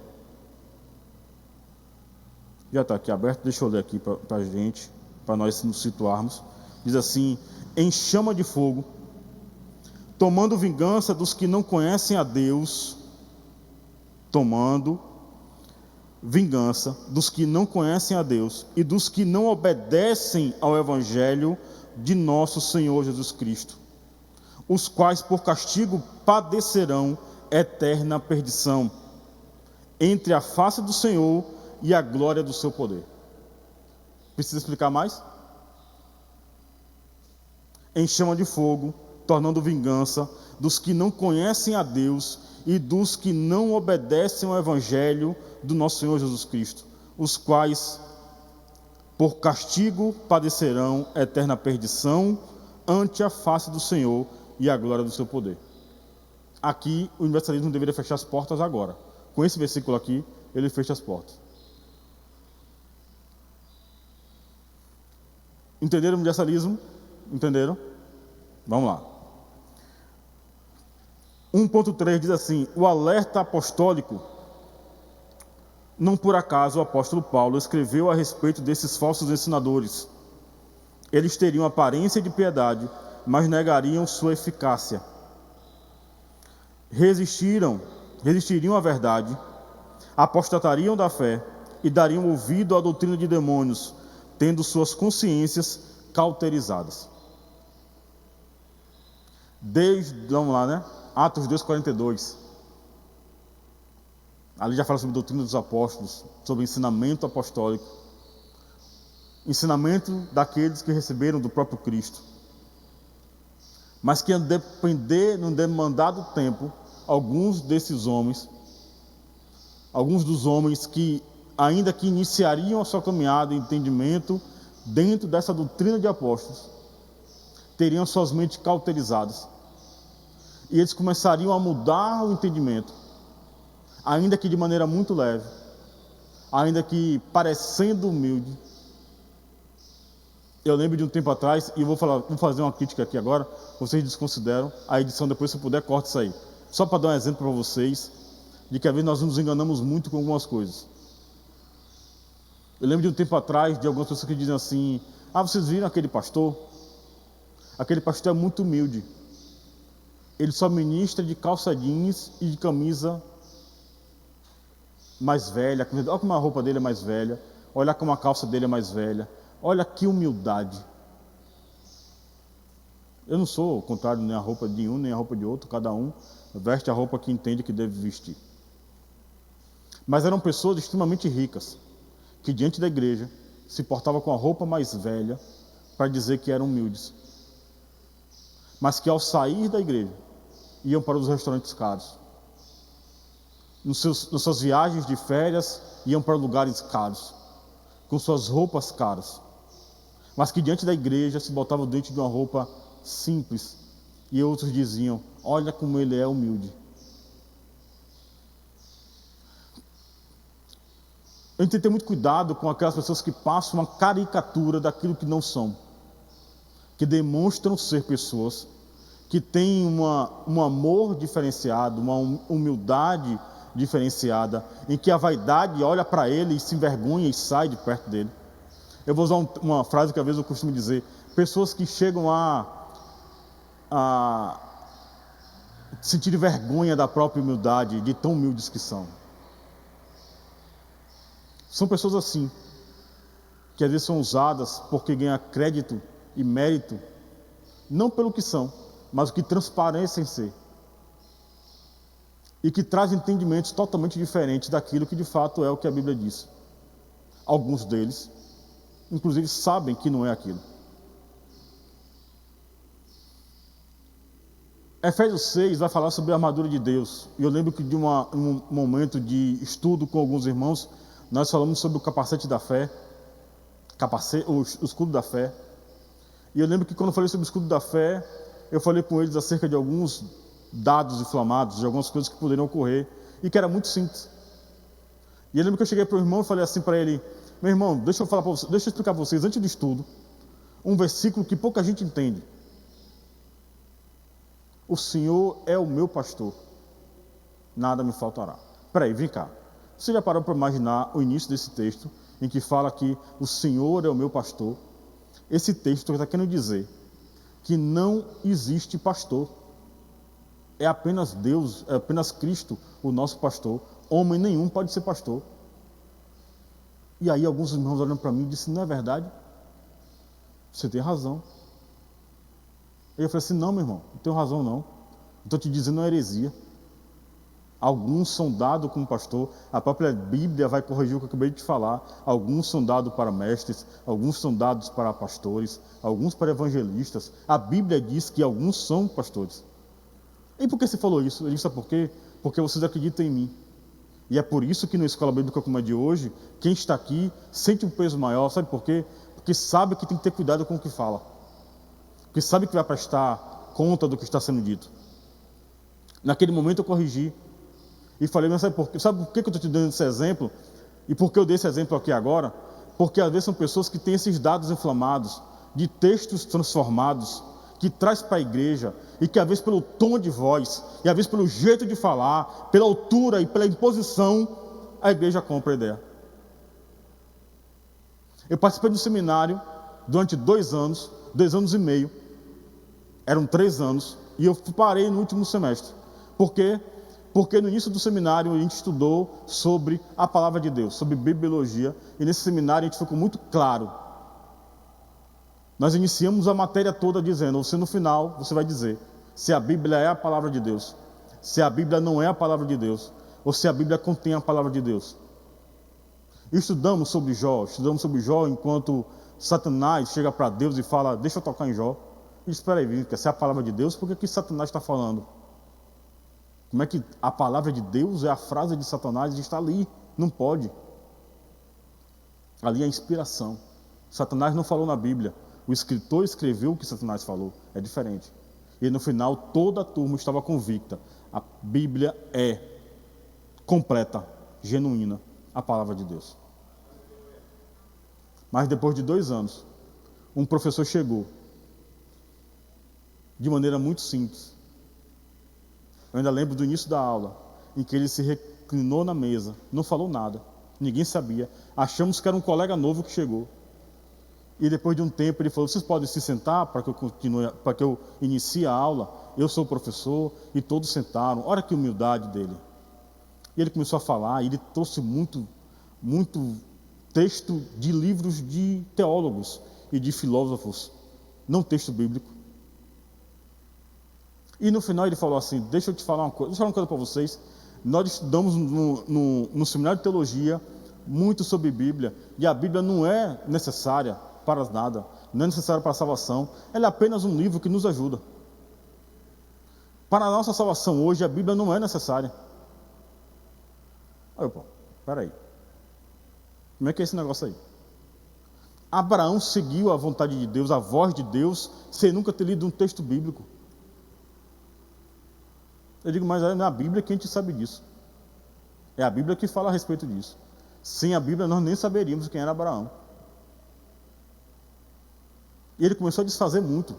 Já está aqui aberto, deixa eu ler aqui para a gente, para nós nos situarmos. Diz assim: em chama de fogo, tomando vingança dos que não conhecem a Deus, tomando vingança dos que não conhecem a Deus e dos que não obedecem ao Evangelho de nosso Senhor Jesus Cristo, os quais por castigo padecerão eterna perdição, entre a face do Senhor e a glória do seu poder. Precisa explicar mais? Em chama de fogo, tornando vingança dos que não conhecem a Deus e dos que não obedecem ao Evangelho do nosso Senhor Jesus Cristo, os quais por castigo padecerão eterna perdição ante a face do Senhor e a glória do seu poder. Aqui o universalismo deveria fechar as portas agora. Com esse versículo aqui, ele fecha as portas. Entenderam o universalismo? Entenderam? Vamos lá. 1.3 diz assim: o alerta apostólico. Não por acaso o apóstolo Paulo escreveu a respeito desses falsos ensinadores. Eles teriam aparência de piedade, mas negariam sua eficácia. Resistiriam à verdade, apostatariam da fé e dariam ouvido à doutrina de demônios, tendo suas consciências cauterizadas. Vamos lá, né? Atos 2:42. Ali já fala sobre a doutrina dos apóstolos, sobre ensinamento apostólico, ensinamento daqueles que receberam do próprio Cristo, mas que depender, no demandado tempo, alguns dos homens que, ainda que iniciariam a sua caminhada e entendimento dentro dessa doutrina de apóstolos, teriam suas mentes cauterizadas, e eles começariam a mudar o entendimento, ainda que de maneira muito leve, ainda que parecendo humilde. Eu lembro de um tempo atrás, e vou fazer uma crítica aqui agora, vocês desconsideram, a edição depois, se puder, corta isso aí. Só para dar um exemplo para vocês, de que às vezes nós nos enganamos muito com algumas coisas. Eu lembro de um tempo atrás, de algumas pessoas que dizem assim: vocês viram aquele pastor? Aquele pastor é muito humilde. Ele só ministra de calça jeans e de camisa mais velha. Olha como a roupa dele é mais velha. Olha como a calça dele é mais velha. Olha que humildade. Eu não sou o contrário, nem a roupa de um, nem a roupa de outro. Cada um veste a roupa que entende que deve vestir. Mas eram pessoas extremamente ricas, que diante da igreja se portavam com a roupa mais velha para dizer que eram humildes. mas que ao sair da igreja, iam para os restaurantes caros. Nas suas viagens de férias, iam para lugares caros, com suas roupas caras, mas que diante da igreja se botavam dentro de uma roupa simples, e outros diziam: olha como ele é humilde. A gente tem que ter muito cuidado com aquelas pessoas que passam uma caricatura daquilo que não são, que demonstram ser pessoas que têm um amor diferenciado, uma humildade diferenciada, em que a vaidade olha para ele e se envergonha e sai de perto dele. Eu vou usar uma frase que às vezes eu costumo dizer: pessoas que chegam a sentir vergonha da própria humildade, de tão humildes que são. São pessoas assim, que às vezes são usadas porque ganham crédito e mérito, não pelo que são, mas o que transparecem ser. E que trazem entendimentos totalmente diferentes daquilo que de fato é o que a Bíblia diz. Alguns deles, inclusive, sabem que não é aquilo. Efésios 6 vai falar sobre a armadura de Deus. E eu lembro que de um momento de estudo com alguns irmãos, nós falamos sobre o capacete da fé, o escudo da fé. E eu lembro que quando eu falei sobre o escudo da fé, eu falei com eles acerca de alguns dados inflamados, de algumas coisas que poderiam ocorrer, e que era muito simples. E eu lembro que eu cheguei para o irmão e falei assim para ele: meu irmão, deixa eu explicar para vocês, antes do estudo, um versículo que pouca gente entende. O Senhor é o meu pastor, nada me faltará. Peraí, vem cá. Você já parou para imaginar o início desse texto, em que fala que o Senhor é o meu pastor? Esse texto está querendo dizer que não existe pastor. É apenas Deus, é apenas Cristo o nosso pastor. Homem nenhum pode ser pastor. E aí alguns irmãos olhando para mim e disseram: não é verdade? Você tem razão. E eu falei assim: não, meu irmão, não tenho razão não. Estou te dizendo uma heresia. Alguns são dados como pastor, a própria Bíblia vai corrigir o que eu acabei de falar. Alguns são dados para mestres, alguns são dados para pastores, alguns para evangelistas. A Bíblia diz que alguns são pastores. E por que você falou isso? Ele disse: sabe por quê? Porque vocês acreditam em mim. E é por isso que na escola bíblica como a de hoje, quem está aqui sente um peso maior. Sabe por quê? Porque sabe que tem que ter cuidado com o que fala. Porque sabe que vai prestar conta do que está sendo dito. Naquele momento eu corrigi. E falei: mas sabe por que eu estou te dando esse exemplo? E por que eu dei esse exemplo aqui agora? Porque às vezes são pessoas que têm esses dados inflamados, de textos transformados, que traz para a igreja, e que às vezes pelo tom de voz, e às vezes pelo jeito de falar, pela altura e pela imposição, a igreja compra a ideia. Eu participei de um seminário durante 2 anos, 2 anos e meio, eram 3 anos, e eu parei no último semestre. Por quê? Porque no início do seminário a gente estudou sobre a palavra de Deus, sobre bibliologia, e nesse seminário a gente ficou muito claro. Nós iniciamos a matéria toda dizendo: você no final, você vai dizer se a Bíblia é a palavra de Deus, se a Bíblia não é a palavra de Deus, ou se a Bíblia contém a palavra de Deus. E estudamos sobre Jó enquanto Satanás chega para Deus e fala: deixa eu tocar em Jó. E espera aí, se é a palavra de Deus, por que Satanás está falando? Como é que a palavra de Deus é a frase de Satanás e está ali? Não pode. Ali é a inspiração. Satanás não falou na Bíblia. O escritor escreveu o que Satanás falou. É diferente. E no final toda a turma estava convicta: a Bíblia é completa, genuína, a palavra de Deus. Mas depois de 2 anos, um professor chegou, de maneira muito simples. Eu ainda lembro do início da aula, em que ele se reclinou na mesa, não falou nada, ninguém sabia. Achamos que era um colega novo que chegou. E depois de um tempo ele falou: vocês podem se sentar para que eu inicie a aula? Eu sou o professor. E todos sentaram. Olha que humildade dele. E ele começou a falar, e ele trouxe muito texto de livros de teólogos e de filósofos, não texto bíblico. E no final ele falou assim: deixa eu falar uma coisa para vocês. Nós estudamos no seminário de teologia muito sobre Bíblia, e a Bíblia não é necessária para nada, não é necessária para a salvação. Ela é apenas um livro que nos ajuda. Para a nossa salvação hoje, a Bíblia não é necessária. Aí, pô, peraí. Como é que é esse negócio aí? Abraão seguiu a vontade de Deus, a voz de Deus, sem nunca ter lido um texto bíblico. Eu digo, mas é na Bíblia que a gente sabe disso. É a Bíblia que fala a respeito disso. Sem a Bíblia, nós nem saberíamos quem era Abraão. E ele começou a desfazer muito.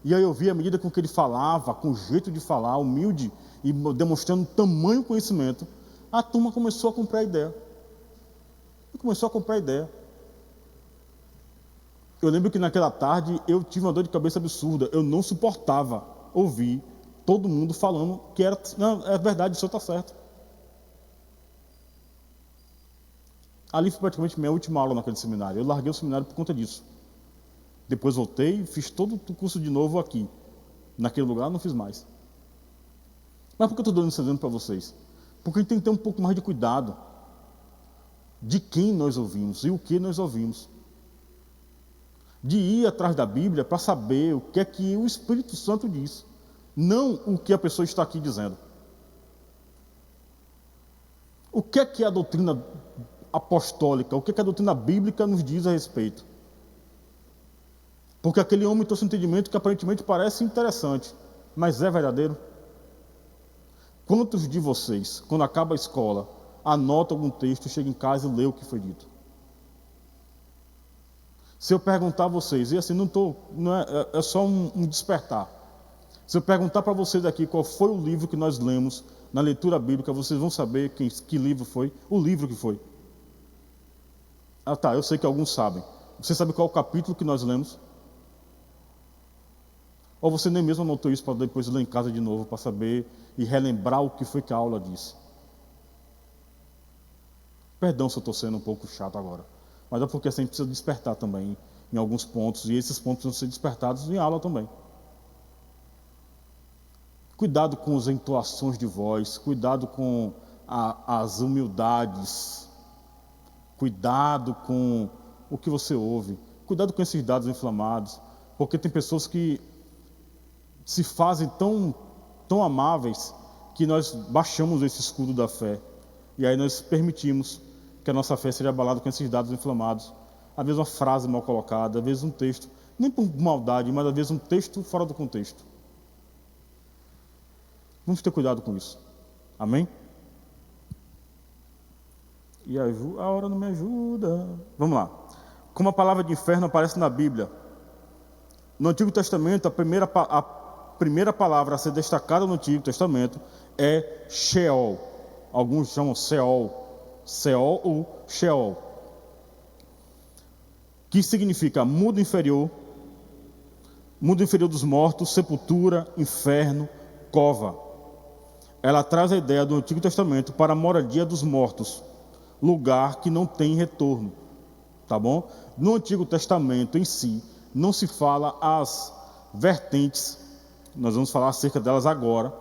E aí eu vi, à medida com que ele falava, com o jeito de falar, humilde e demonstrando tamanho conhecimento, a turma começou a comprar a ideia. E começou a comprar a ideia. Eu lembro que naquela tarde eu tive uma dor de cabeça absurda. Eu não suportava ouvir todo mundo falando que era, não, é verdade, o senhor está certo. Ali foi praticamente minha última aula naquele seminário. Eu larguei o seminário por conta disso. Depois voltei, fiz todo o curso de novo aqui. Naquele lugar não fiz mais. Mas por que eu estou dando esse exemplo para vocês? Porque a gente tem que ter um pouco mais de cuidado de quem nós ouvimos e o que nós ouvimos. De ir atrás da Bíblia para saber o que é que o Espírito Santo diz. Não o que a pessoa está aqui dizendo. O que é a doutrina apostólica, o que é que a doutrina bíblica nos diz a respeito? Porque aquele homem trouxe um entendimento que aparentemente parece interessante, mas é verdadeiro? Quantos de vocês, quando acaba a escola, anotam algum texto, chegam em casa e lê o que foi dito? Se eu perguntar a vocês, e assim, é só um despertar. Se eu perguntar para vocês aqui qual foi o livro que nós lemos na leitura bíblica, vocês vão saber que livro foi, o livro que foi. Ah tá, eu sei que alguns sabem. Você sabe qual é o capítulo que nós lemos? Ou você nem mesmo anotou isso para depois ler em casa de novo, para saber e relembrar o que foi que a aula disse? Perdão se eu estou sendo um pouco chato agora, mas é porque a gente precisa despertar também em alguns pontos, e esses pontos precisam ser despertados em aula também. Cuidado com as entoações de voz, cuidado com as humildades, cuidado com o que você ouve, cuidado com esses dados inflamados, porque tem pessoas que se fazem tão amáveis que nós baixamos esse escudo da fé, e aí nós permitimos que a nossa fé seja abalada com esses dados inflamados. Às vezes uma frase mal colocada, às vezes um texto, nem por maldade, mas às vezes um texto fora do contexto. Vamos ter cuidado com isso. Amém? E a hora não me ajuda. Vamos lá. Como a palavra de inferno aparece na Bíblia. No Antigo Testamento, a primeira palavra a ser destacada no Antigo Testamento é Sheol. Alguns chamam Seol. Seol ou Sheol. Que significa mundo inferior dos mortos, sepultura, inferno, cova. Ela traz a ideia do Antigo Testamento para a moradia dos mortos, lugar que não tem retorno, tá bom? No Antigo Testamento em si, não se fala as vertentes, nós vamos falar acerca delas agora,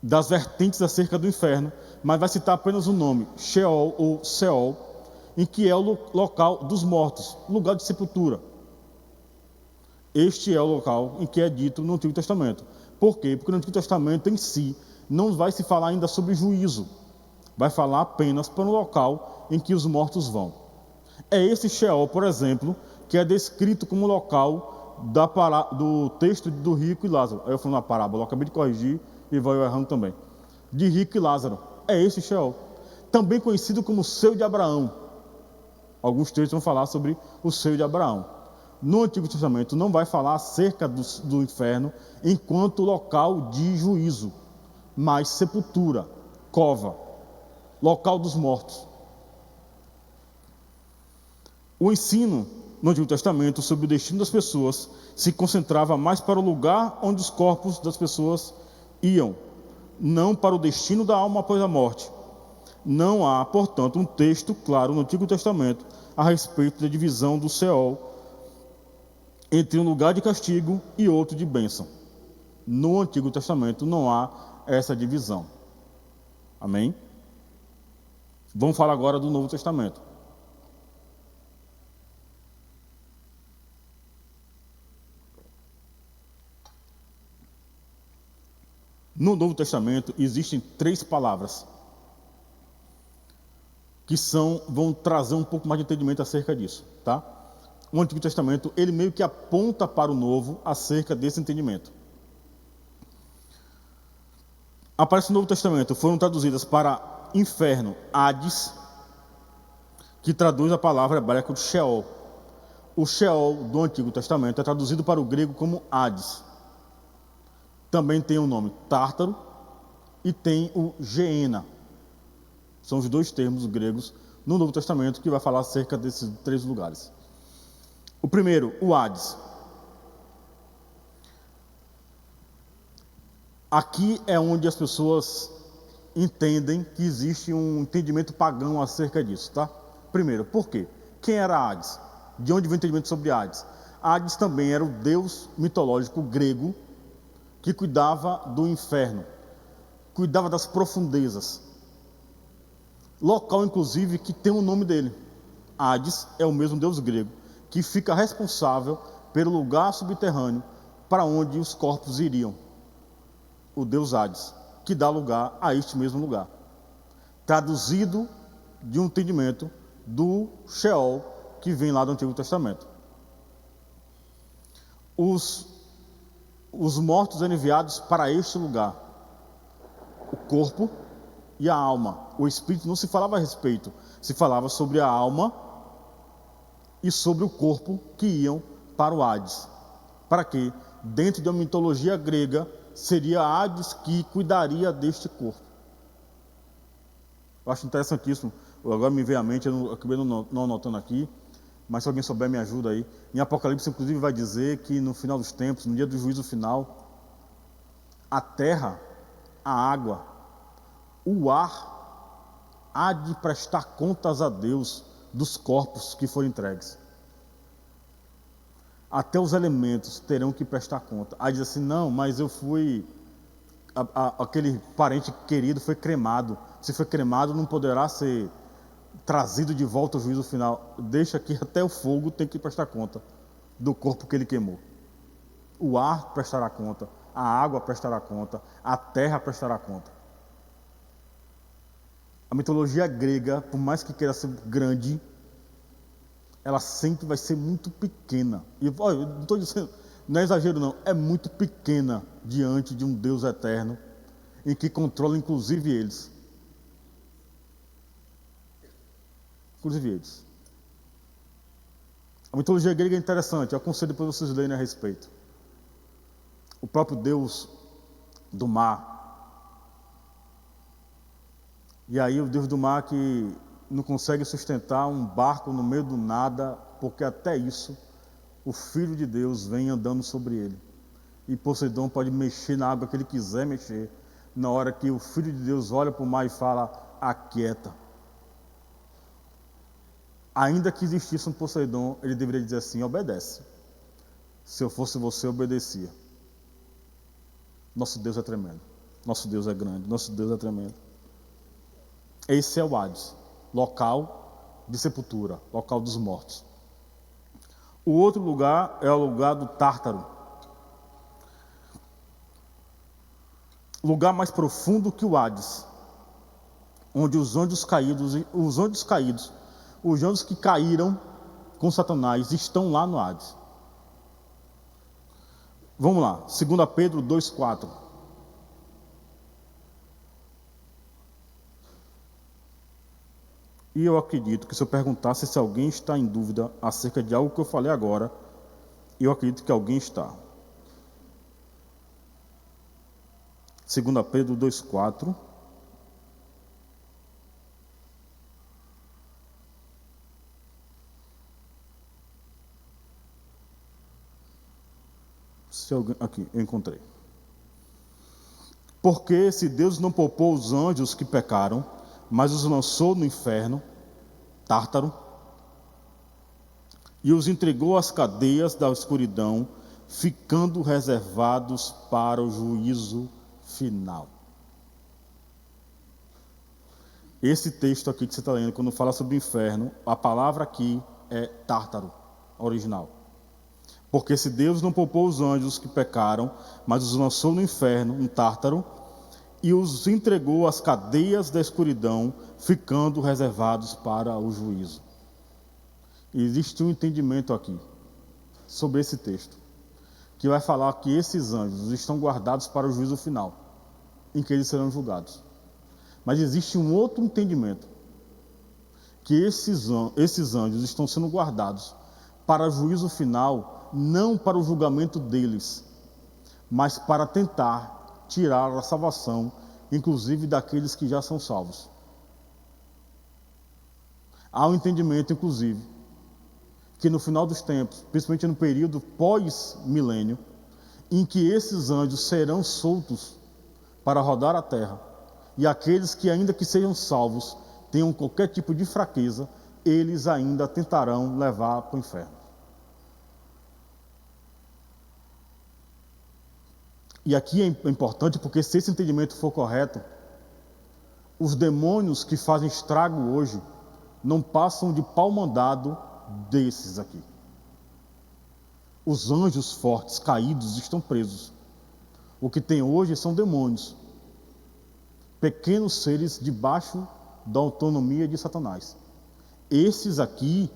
das vertentes acerca do inferno, mas vai citar apenas o nome, Sheol ou Seol, em que é o local dos mortos, lugar de sepultura. Este é o local em que é dito no Antigo Testamento. Por quê? Porque no Antigo Testamento em si não vai se falar ainda sobre juízo. Vai falar apenas para o local em que os mortos vão. É esse Sheol, por exemplo, que é descrito como local do texto do rico e Lázaro. Aí eu fui na parábola, eu acabei de corrigir e vou errando também. De rico e Lázaro. É esse Sheol. Também conhecido como seio de Abraão. Alguns textos vão falar sobre o seio de Abraão. No Antigo Testamento não vai falar acerca do inferno enquanto local de juízo, mas sepultura, cova, local dos mortos. O ensino no Antigo Testamento sobre o destino das pessoas se concentrava mais para o lugar onde os corpos das pessoas iam, não para o destino da alma após a morte. Não há, portanto, um texto claro no Antigo Testamento a respeito da divisão do Seol entre um lugar de castigo e outro de bênção. No Antigo Testamento não há essa divisão. Amém? Vamos falar agora do Novo Testamento. No Novo Testamento existem 3 palavras que vão trazer um pouco mais de entendimento acerca disso, tá? O Antigo Testamento, ele meio que aponta para o Novo acerca desse entendimento. Aparece no Novo Testamento, foram traduzidas para inferno, Hades, que traduz a palavra hebraica de Sheol. O Sheol do Antigo Testamento é traduzido para o grego como Hades. Também tem o nome Tártaro e tem o Geena. São os 2 termos gregos no Novo Testamento que vai falar acerca desses 3 lugares. O primeiro, o Hades. Aqui é onde as pessoas entendem que existe um entendimento pagão acerca disso, tá? Primeiro, por quê? Quem era Hades? De onde vem o entendimento sobre Hades? Hades também era o deus mitológico grego que cuidava do inferno, cuidava das profundezas. Local, inclusive, que tem o nome dele. Hades é o mesmo deus grego que fica responsável pelo lugar subterrâneo para onde os corpos iriam. O deus Hades, que dá lugar a este mesmo lugar. Traduzido de um entendimento do Sheol, que vem lá do Antigo Testamento. Os mortos eram enviados para este lugar. O corpo e a alma. O espírito não se falava a respeito, se falava sobre a alma e sobre o corpo que iam para o Hades. Para quê? Dentro de uma mitologia grega, seria Hades que cuidaria deste corpo. Eu acho interessantíssimo. Agora me veio à mente, eu acabei não anotando aqui, mas se alguém souber me ajuda aí. Em Apocalipse, inclusive, vai dizer que no final dos tempos, no dia do juízo final, a terra, a água, o ar há de prestar contas a Deus dos corpos que forem entregues. Até os elementos terão que prestar conta. Aí diz assim, não, mas eu fui... aquele parente querido foi cremado. Se foi cremado, não poderá ser trazido de volta ao juízo final. Deixa que até o fogo tem que prestar conta do corpo que ele queimou. O ar prestará conta, a água prestará conta, a terra prestará conta. A mitologia grega, por mais que queira ser grande, ela sempre vai ser muito pequena. E olha, eu não estou dizendo, não é exagero não, é muito pequena diante de um Deus eterno, em que controla inclusive eles. Inclusive eles. A mitologia grega é interessante, eu aconselho depois vocês lerem a respeito. O próprio Deus do mar. E aí o Deus do mar que não consegue sustentar um barco no meio do nada, porque até isso o Filho de Deus vem andando sobre ele. E Poseidon pode mexer na água que ele quiser mexer, na hora que o Filho de Deus olha para o mar e fala, aquieta. Ainda que existisse um Poseidon, ele deveria dizer assim, obedece. Se eu fosse você, eu obedecia. Nosso Deus é tremendo. Nosso Deus é grande. Nosso Deus é tremendo. Esse é o Hades, local de sepultura, local dos mortos. O outro lugar é o lugar do Tártaro. Lugar mais profundo que o Hades, onde os anjos que caíram com Satanás estão lá no Hades. Vamos lá, 2 Pedro 2,4. E eu acredito que se eu perguntasse se alguém está em dúvida acerca de algo que eu falei agora, eu acredito que alguém está. 2 Pedro 2,4. Aqui, eu encontrei. Porque se Deus não poupou os anjos que pecaram, mas os lançou no inferno, Tártaro, e os entregou às cadeias da escuridão, ficando reservados para o juízo final. Esse texto aqui que você está lendo, quando fala sobre o inferno, a palavra aqui é Tártaro, original. Porque se Deus não poupou os anjos que pecaram, mas os lançou no inferno, no Tártaro, e os entregou às cadeias da escuridão, ficando reservados para o juízo. Existe um entendimento aqui sobre esse texto, que vai falar que esses anjos estão guardados para o juízo final, em que eles serão julgados. Mas existe um outro entendimento, que esses anjos estão sendo guardados para o juízo final, não para o julgamento deles, mas para tentar tirar a salvação, inclusive daqueles que já são salvos. Há um entendimento, inclusive, que no final dos tempos, principalmente no período pós-milênio, em que esses anjos serão soltos para rodar a terra, e aqueles que ainda que sejam salvos, tenham qualquer tipo de fraqueza, eles ainda tentarão levar para o inferno. E aqui é importante porque, se esse entendimento for correto, os demônios que fazem estrago hoje não passam de pau mandado desses aqui. Os anjos fortes, caídos, estão presos. O que tem hoje são demônios, pequenos seres debaixo da autonomia de Satanás. Esses aqui,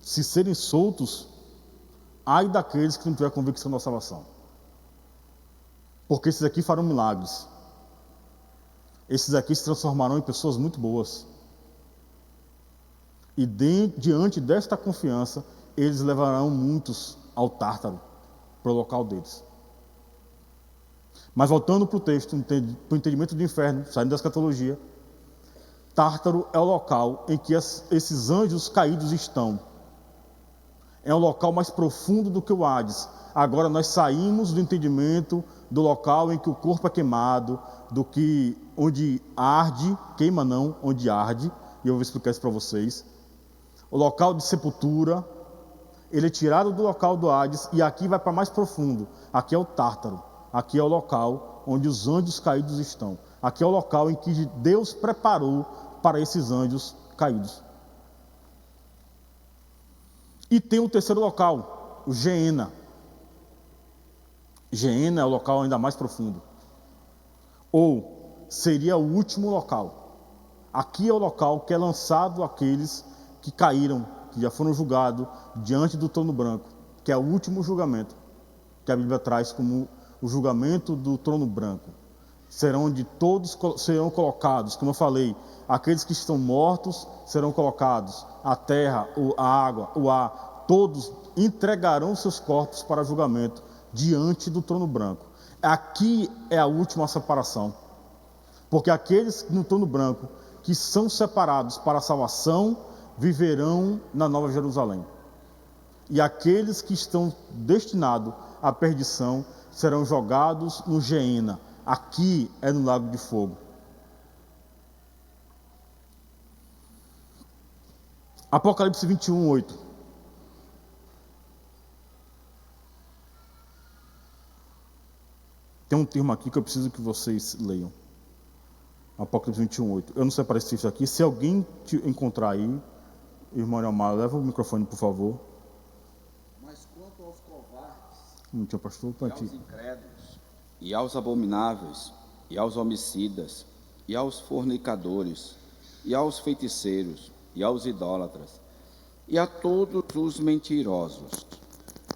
se serem soltos, ai daqueles que não tiverem convicção da salvação. Porque esses aqui farão milagres. Esses aqui se transformarão em pessoas muito boas. E diante desta confiança, eles levarão muitos ao Tártaro, para o local deles. Mas voltando para o texto, para o entendimento do inferno, saindo da escatologia, Tártaro é o local em que esses anjos caídos estão. É um local mais profundo do que o Hades. Agora nós saímos do entendimento do local em que o corpo é queimado, do que onde arde, queima não, onde arde, e eu vou explicar isso para vocês. O local de sepultura, ele é tirado do local do Hades, e aqui vai para mais profundo. Aqui é o Tártaro, aqui é o local onde os anjos caídos estão. Aqui é o local em que Deus preparou para esses anjos caídos. E tem o terceiro local, o Geena. Geena é o local ainda mais profundo. Ou seria o último local. Aqui é o local que é lançado àqueles que caíram, que já foram julgados diante do trono branco, que é o último julgamento, que a Bíblia traz como o julgamento do trono branco. Serão onde todos serão colocados, como eu falei, aqueles que estão mortos serão colocados, a terra, a água, o ar, todos entregarão seus corpos para julgamento diante do trono branco. Aqui é a última separação, porque aqueles no trono branco que são separados para a salvação viverão na Nova Jerusalém, e aqueles que estão destinados à perdição serão jogados no Geena. Aqui é no lago de fogo. Apocalipse 21, 8. Tem um termo aqui que eu preciso que vocês leiam. Apocalipse 21, 8. Eu não separei esse texto aqui. Se alguém te encontrar aí, irmão Elmar, leva o microfone, por favor. Mas quanto aos covardes, Não tinha pastor? e aos incrédulos, e aos abomináveis, e aos homicidas, e aos fornicadores, e aos feiticeiros, e aos idólatras, e a todos os mentirosos,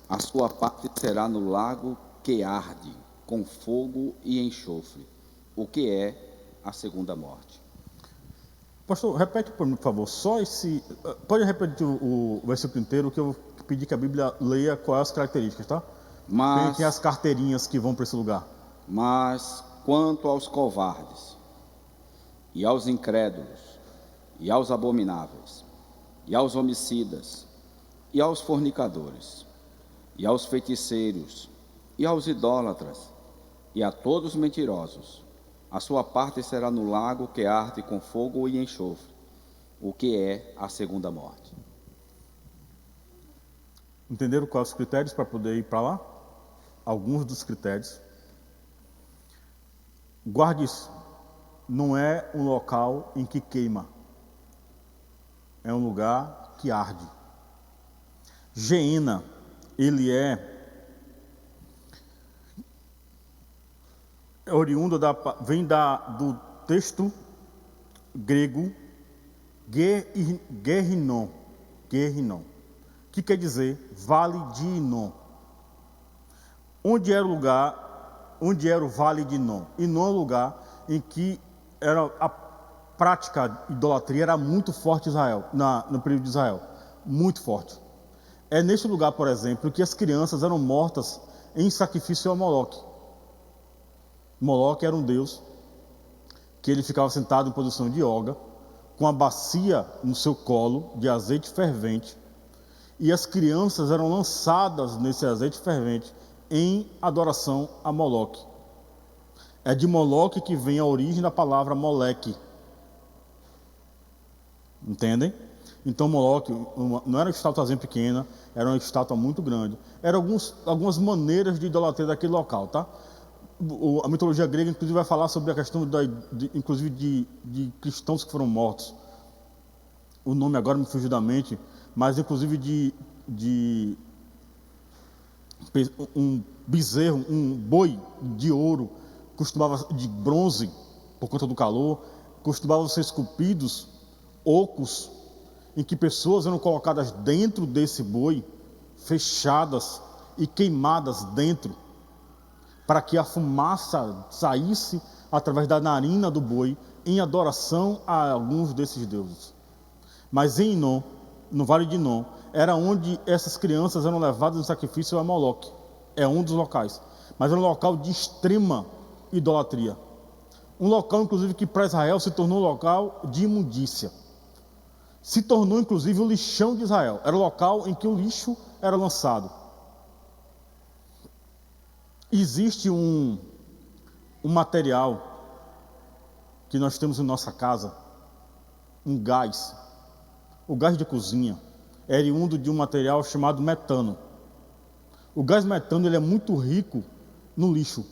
a sua parte será no lago que arde, com fogo e enxofre, o que é a segunda morte. Pastor, repete por mim, por favor, só esse... Pode repetir o versículo inteiro, que eu pedi que a Bíblia leia quais as características, tá? Tem as carteirinhas que vão para esse lugar. Mas quanto aos covardes, e aos incrédulos, e aos abomináveis, e aos homicidas, e aos fornicadores, e aos feiticeiros, e aos idólatras, e a todos os mentirosos, a sua parte será no lago que arde com fogo e enxofre, o que é a segunda morte. Entenderam quais os critérios para poder ir para lá? Alguns dos critérios. Guarde isso. Não é um local em que queima. É um lugar que arde. Geena, ele é... oriundo do texto grego Guerrinon, que quer dizer Vale de Inom. Onde era o Vale de Inom? Inom é um lugar em que a prática de idolatria era muito forte em Israel, no período de Israel, muito forte. É neste lugar, por exemplo, que as crianças eram mortas em sacrifício a Moloque. Moloque era um deus que ele ficava sentado em posição de yoga, com a bacia no seu colo de azeite fervente, e as crianças eram lançadas nesse azeite fervente em adoração a Moloque. É de Moloque que vem a origem da palavra Moleque. Entendem? Então Moloque não era uma estátuazinha pequena, era uma estátua muito grande. Eram algumas maneiras de idolatria daquele local, tá? A mitologia grega, inclusive, vai falar sobre a questão inclusive de cristãos que foram mortos. O nome agora me fugiu da mente, mas inclusive de um bezerro, um boi de ouro, de bronze, por conta do calor, costumavam ser esculpidos ocos, em que pessoas eram colocadas dentro desse boi, fechadas e queimadas dentro, para que a fumaça saísse através da narina do boi, em adoração a alguns desses deuses. Mas em Inom, no Vale de Inom, era onde essas crianças eram levadas em sacrifício a Moloque. É um dos locais, mas era um local de extrema idolatria. Um local, inclusive, que para Israel se tornou um local de imundícia. Se tornou, inclusive, o lixão de Israel. Era o local em que o lixo era lançado. Existe um material que nós temos em nossa casa, um gás. O gás de cozinha é oriundo de um material chamado metano. O gás metano ele é muito rico no lixo,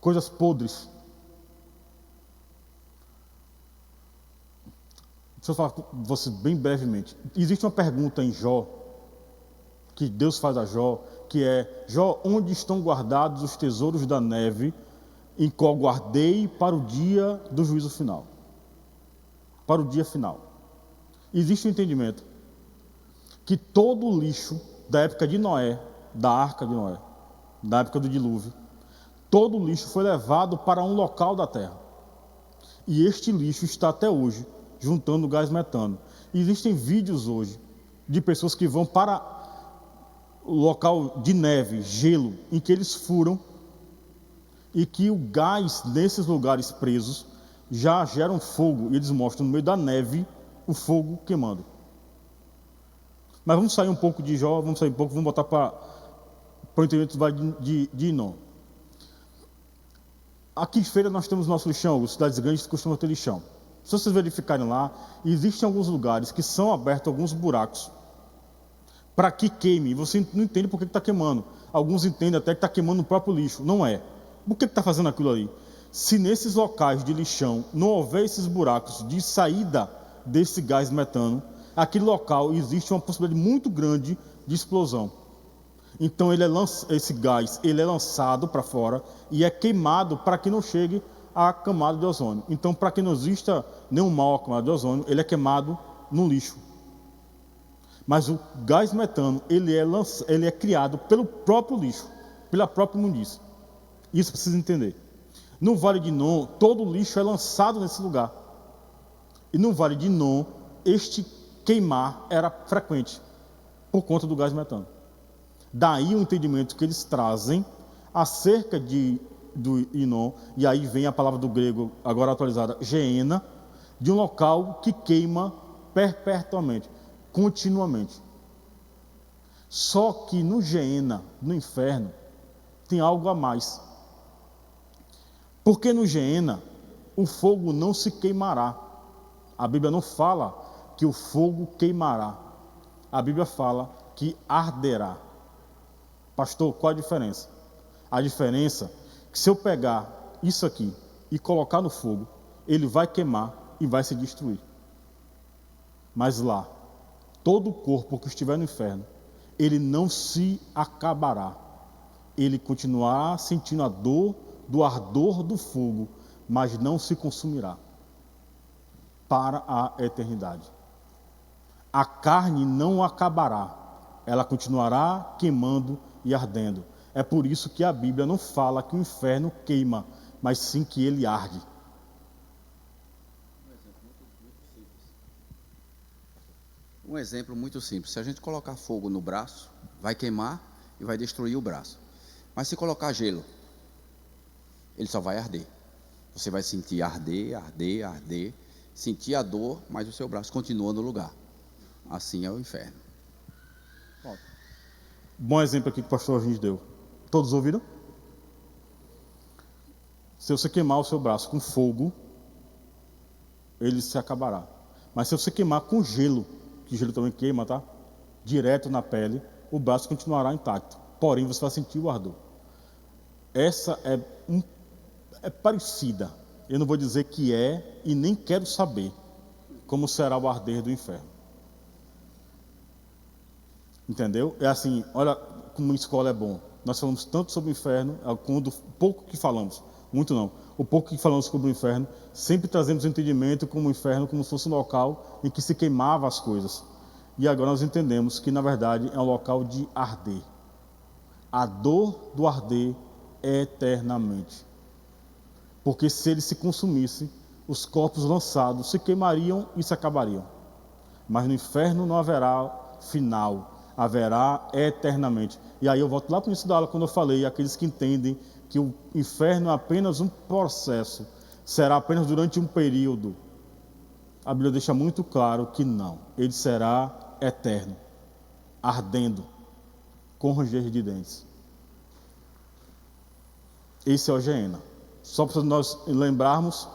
coisas podres. Deixa eu falar com você bem brevemente. Existe uma pergunta em Jó, que Deus faz a Jó, que é: Jó, onde estão guardados os tesouros da neve, em qual guardei para o dia do juízo final? Para o dia final. Existe um entendimento que todo o lixo da época de Noé, da arca de Noé, da época do dilúvio, todo o lixo foi levado para um local da terra. E este lixo está até hoje juntando gás metano. Existem vídeos hoje de pessoas que vão para o local de neve, gelo, em que eles furam e que o gás nesses lugares presos já geram fogo, e eles mostram no meio da neve o fogo queimando. Mas vamos sair um pouco de Jó, vamos botar para o entendimento de Inom. Aqui em Feira nós temos nosso lixão, as cidades grandes costumam ter lixão. Se vocês verificarem lá, existem alguns lugares que são abertos alguns buracos para que queime. Você não entende por que está queimando. Alguns entendem até que está queimando o próprio lixo. Não é. Por que está fazendo aquilo ali? Se nesses locais de lixão não houver esses buracos de saída desse gás metano, aquele local existe uma possibilidade muito grande de explosão. Então esse gás ele é lançado para fora e é queimado para que não chegue à camada de ozônio. Então, para que não exista nenhum mal à camada de ozônio, ele é queimado no lixo. Mas o gás metano ele é criado pelo próprio lixo, pela própria imundícia. Isso precisa entender. No Vale de Inom, todo o lixo é lançado nesse lugar. E no Vale de Inom, este queimar era frequente, por conta do gás metano. Daí o entendimento que eles trazem acerca do Inom, e aí vem a palavra do grego, agora atualizada, Geena, de um local que queima perpetuamente, continuamente. Só que no Geena, no inferno, tem algo a mais. Porque no Geena, o fogo não se queimará. A Bíblia não fala que o fogo queimará. A Bíblia fala que arderá. Pastor, qual a diferença? A diferença é que se eu pegar isso aqui e colocar no fogo, ele vai queimar e vai se destruir. Mas lá, todo o corpo que estiver no inferno, ele não se acabará. Ele continuará sentindo a dor do ardor do fogo, mas não se consumirá para a eternidade. A carne não acabará, ela continuará queimando e ardendo. É por isso que a Bíblia não fala que o inferno queima, mas sim que ele arde. Um exemplo muito simples. Se a gente colocar fogo no braço, vai queimar e vai destruir o braço. Mas se colocar gelo, ele só vai arder. Você vai sentir arder, arder, arder, sentir a dor, mas o seu braço continua no lugar. Assim é o inferno. Bom exemplo aqui que o pastor a gente deu. Todos ouviram? Se você queimar o seu braço com fogo, ele se acabará. Mas se você queimar com gelo, que gelo também queima, tá? Direto na pele, o braço continuará intacto. Porém, você vai sentir o ardor. Essa é parecida. Eu não vou dizer que é e nem quero saber como será o arder do inferno. Entendeu? É assim, olha como a escola é bom. Nós falamos tanto sobre o inferno, quando pouco que falamos, muito não, o pouco que falamos sobre o inferno, sempre trazemos o entendimento como o inferno como se fosse um local em que se queimava as coisas. E agora nós entendemos que na verdade é um local de arder. A dor do arder é eternamente. Porque se ele se consumisse, os corpos lançados se queimariam e se acabariam. Mas no inferno não haverá final, haverá eternamente. E aí eu volto lá para o início da aula quando eu falei, aqueles que entendem que o inferno é apenas um processo, será apenas durante um período. A Bíblia deixa muito claro que não, ele será eterno, ardendo, com ranger de dentes. Esse é o Geena. Só para nós lembrarmos,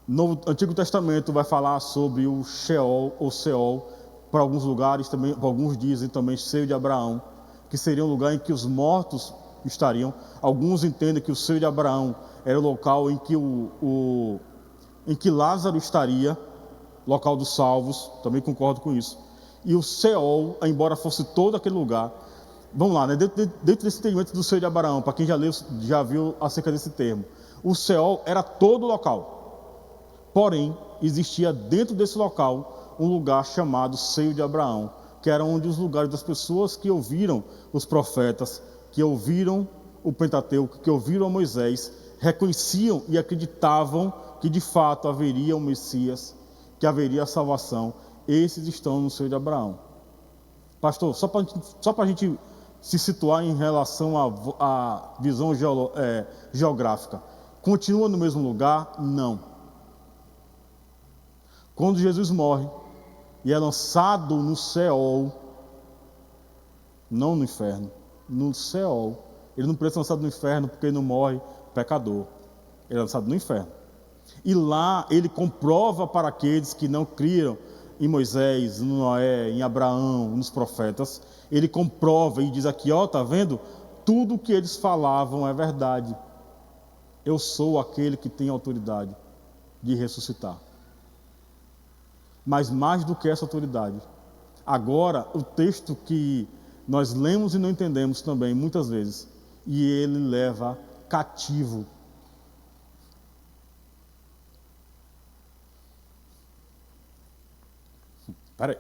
no Antigo Testamento vai falar sobre o Sheol ou Seol, para alguns lugares também, para alguns dizem também seio de Abraão, que seria um lugar em que os mortos estariam. Alguns entendem que o seio de Abraão era o local em que em que Lázaro estaria, local dos salvos, também concordo com isso. E o Seol, embora fosse todo aquele lugar, vamos lá, né? dentro desse entendimento do seio de Abraão, para quem já viu acerca desse termo, o Seol era todo o local. Porém, existia dentro desse local um lugar chamado seio de Abraão, que era onde os lugares das pessoas que ouviram os profetas, que ouviram o Pentateuco, que ouviram a Moisés, reconheciam e acreditavam que de fato haveria um Messias, que haveria a salvação. Esses estão no seio de Abraão. Pastor, só para a gente se situar em relação à visão geográfica, continua no mesmo lugar? Não. Quando Jesus morre e é lançado no Seol, não no inferno, no Seol, ele não precisa ser lançado no inferno porque ele não morre pecador, ele é lançado no inferno. E lá ele comprova para aqueles que não criam em Moisés, em Noé, em Abraão, nos profetas, ele comprova e diz aqui, ó, tá vendo? Tudo o que eles falavam é verdade. Eu sou aquele que tem autoridade de ressuscitar. Mas mais do que essa autoridade, agora o texto que nós lemos e não entendemos também, muitas vezes, e ele leva cativo. Peraí,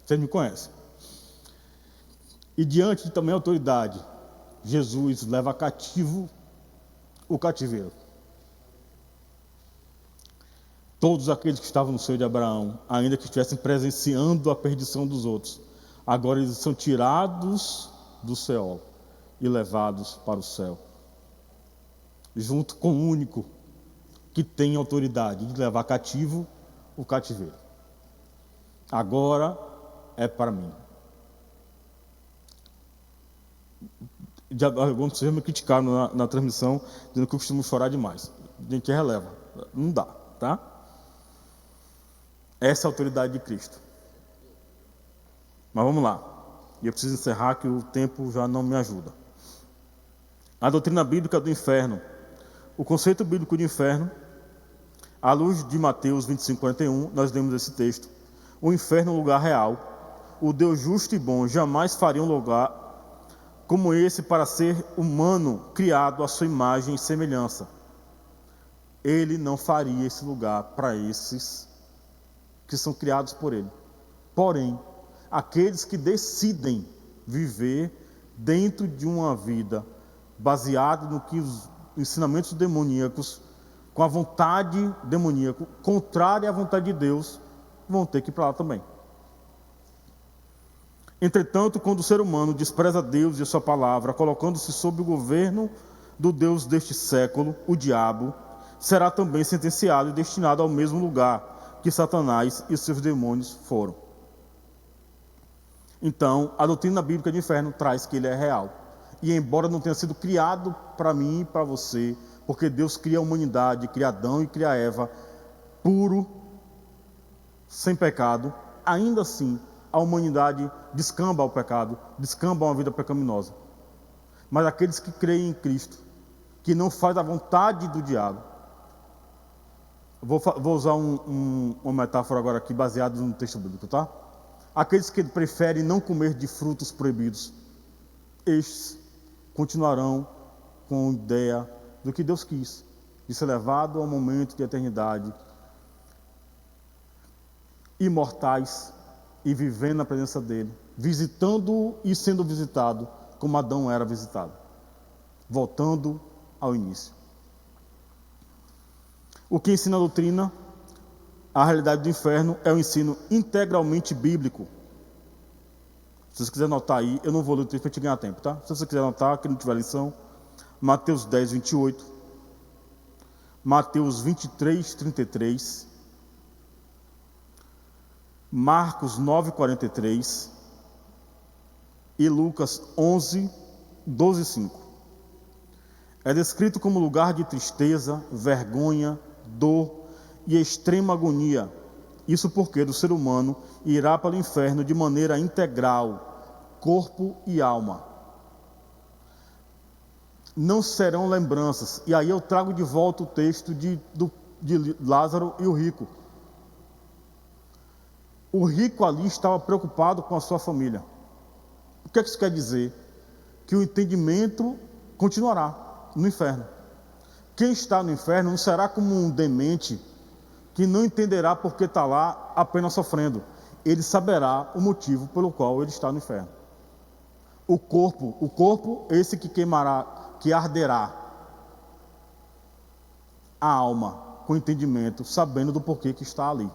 vocês me conhecem. E diante de também autoridade, Jesus leva cativo o cativeiro. Todos aqueles que estavam no seio de Abraão, ainda que estivessem presenciando a perdição dos outros, agora eles são tirados do Seol e levados para o céu, junto com o único que tem autoridade de levar cativo o cativeiro. Agora é para mim. Alguns vocês me criticaram na transmissão, dizendo que eu costumo chorar demais. A gente releva, não dá, tá? Essa é a autoridade de Cristo. Mas vamos lá. E eu preciso encerrar que o tempo já não me ajuda. A doutrina bíblica do inferno. O conceito bíblico de inferno, à luz de Mateus 25:41, nós lemos esse texto. O inferno é um lugar real. O Deus justo e bom jamais faria um lugar como esse para ser humano criado à sua imagem e semelhança. Ele não faria esse lugar para esses que são criados por ele. Porém, aqueles que decidem viver dentro de uma vida baseada no que os ensinamentos demoníacos, com a vontade demoníaca, contrária à vontade de Deus, vão ter que ir para lá também. Entretanto, quando o ser humano despreza Deus e a sua palavra, colocando-se sob o governo do Deus deste século, o diabo, será também sentenciado e destinado ao mesmo lugar que Satanás e seus demônios foram. Então, a doutrina bíblica de inferno traz que ele é real. E embora não tenha sido criado para mim e para você, porque Deus cria a humanidade, cria Adão e cria Eva, puro, sem pecado, ainda assim a humanidade descamba ao pecado, descamba a uma vida pecaminosa. Mas aqueles que creem em Cristo, que não faz a vontade do diabo, vou usar uma metáfora agora aqui, baseada no texto bíblico, tá? Aqueles que preferem não comer de frutos proibidos, estes continuarão com a ideia do que Deus quis, de ser levado ao momento de eternidade, imortais e vivendo na presença dele, visitando-o e sendo visitado, como Adão era visitado, voltando ao início. O que ensina a doutrina, a realidade do inferno, é um ensino integralmente bíblico. Se você quiser anotar aí, eu não vou ler o texto para te ganhar tempo, tá? Se você quiser anotar, que não tiver lição, Mateus 10, 28, Mateus 23, 33, Marcos 9, 43 e Lucas 11, 12, 5. É descrito como lugar de tristeza, vergonha, dor e extrema agonia. Isso porque o ser humano irá para o inferno de maneira integral, corpo e alma. Não serão lembranças. E aí eu trago de volta o texto de Lázaro e o rico. O rico ali estava preocupado com a sua família. O que isso quer dizer? Que o entendimento continuará no inferno. Quem está no inferno não será como um demente que não entenderá porque está lá apenas sofrendo. Ele saberá o motivo pelo qual ele está no inferno. O corpo, esse que queimará, que arderá. A alma, com entendimento, sabendo do porquê que está ali.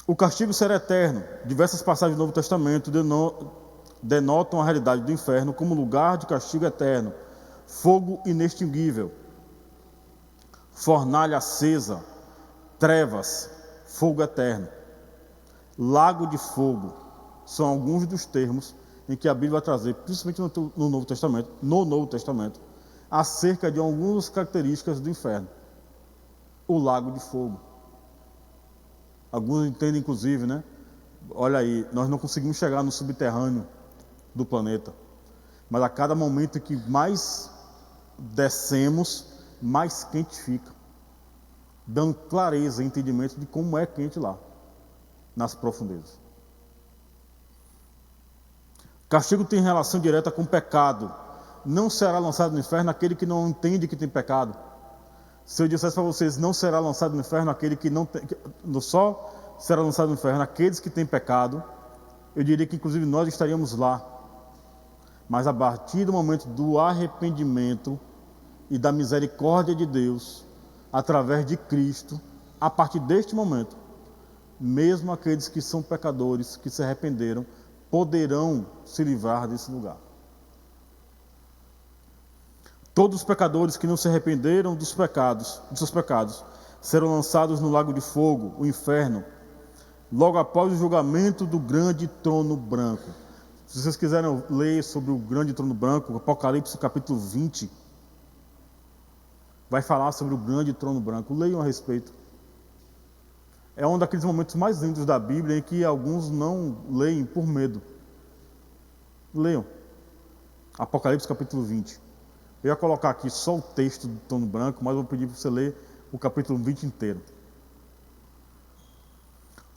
O castigo será eterno. Diversas passagens do Novo Testamento denotam a realidade do inferno como lugar de castigo eterno, fogo inextinguível, fornalha acesa, trevas, fogo eterno, lago de fogo. São alguns dos termos em que a Bíblia vai trazer, principalmente no Novo Testamento, acerca de algumas características do inferno. O lago de fogo. Alguns entendem, inclusive, né? Olha aí, nós não conseguimos chegar no subterrâneo do planeta. Mas a cada momento que mais descemos, mais quente fica. Dando clareza e entendimento de como é quente lá, nas profundezas. Castigo tem relação direta com o pecado. Não será lançado no inferno aquele que não entende que tem pecado. Se eu dissesse para vocês, não será lançado no inferno aquele que não tem, só será lançado no inferno aqueles que têm pecado, eu diria que inclusive nós estaríamos lá. Mas a partir do momento do arrependimento e da misericórdia de Deus, através de Cristo, a partir deste momento, mesmo aqueles que são pecadores, que se arrependeram, poderão se livrar desse lugar. Todos os pecadores que não se arrependeram dos seus pecados, serão lançados no lago de fogo, o inferno, logo após o julgamento do grande trono branco. Se vocês quiserem ler sobre o grande trono branco, Apocalipse capítulo 20, vai falar sobre o grande trono branco. Leiam a respeito. É um daqueles momentos mais lindos da Bíblia em que alguns não leem por medo. Leiam. Apocalipse capítulo 20. Eu ia colocar aqui só o texto do trono branco, mas eu vou pedir para você ler o capítulo 20 inteiro.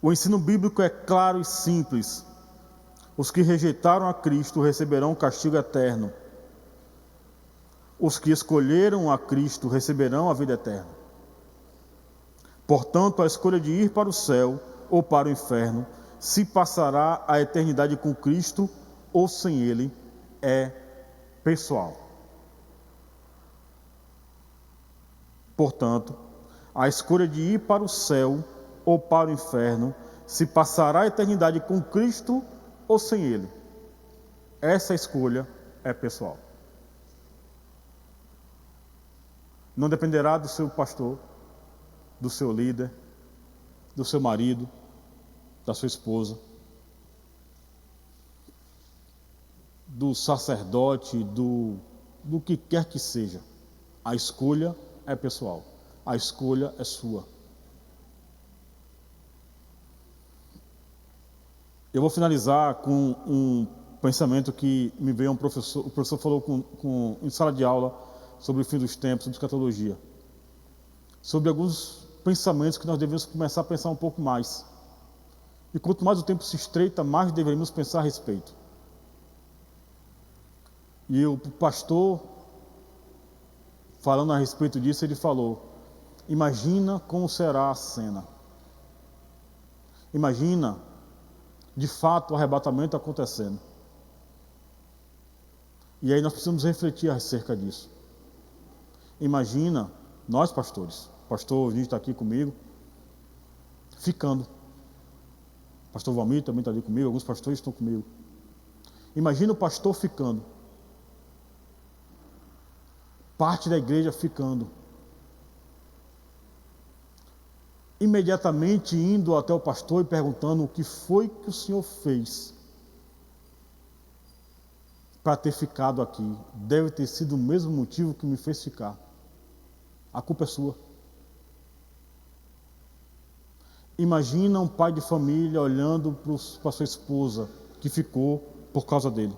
O ensino bíblico é claro e simples. Os que rejeitaram a Cristo receberão castigo eterno. Os que escolheram a Cristo receberão a vida eterna. Portanto, a escolha de ir para o céu ou para o inferno, se passará a eternidade com Cristo ou sem Ele, é pessoal. Portanto, a escolha de ir para o céu ou para o inferno, se passará a eternidade com Cristo ou sem Ele. Essa escolha é pessoal. Não dependerá do seu pastor, do seu líder, do seu marido, da sua esposa, do sacerdote, do que quer que seja. A escolha é pessoal. A escolha é sua. Eu vou finalizar com um pensamento que me veio o professor falou em sala de aula sobre o fim dos tempos, sobre escatologia. Sobre alguns pensamentos que nós devemos começar a pensar um pouco mais. E quanto mais o tempo se estreita, mais devemos pensar a respeito. E o pastor, falando a respeito disso, ele falou: imagina como será a cena. Imagina, de fato, o arrebatamento acontecendo. E aí nós precisamos refletir acerca disso. Imagina, nós pastores, o pastor Vinícius está aqui comigo, ficando. O pastor Valmir também está ali comigo, alguns pastores estão comigo. Imagina o pastor ficando. Parte da igreja ficando. Imediatamente indo até o pastor e perguntando o que foi que o senhor fez para ter ficado aqui. Deve ter sido o mesmo motivo que me fez ficar. A culpa é sua. Imagina um pai de família olhando para sua esposa que ficou por causa dele.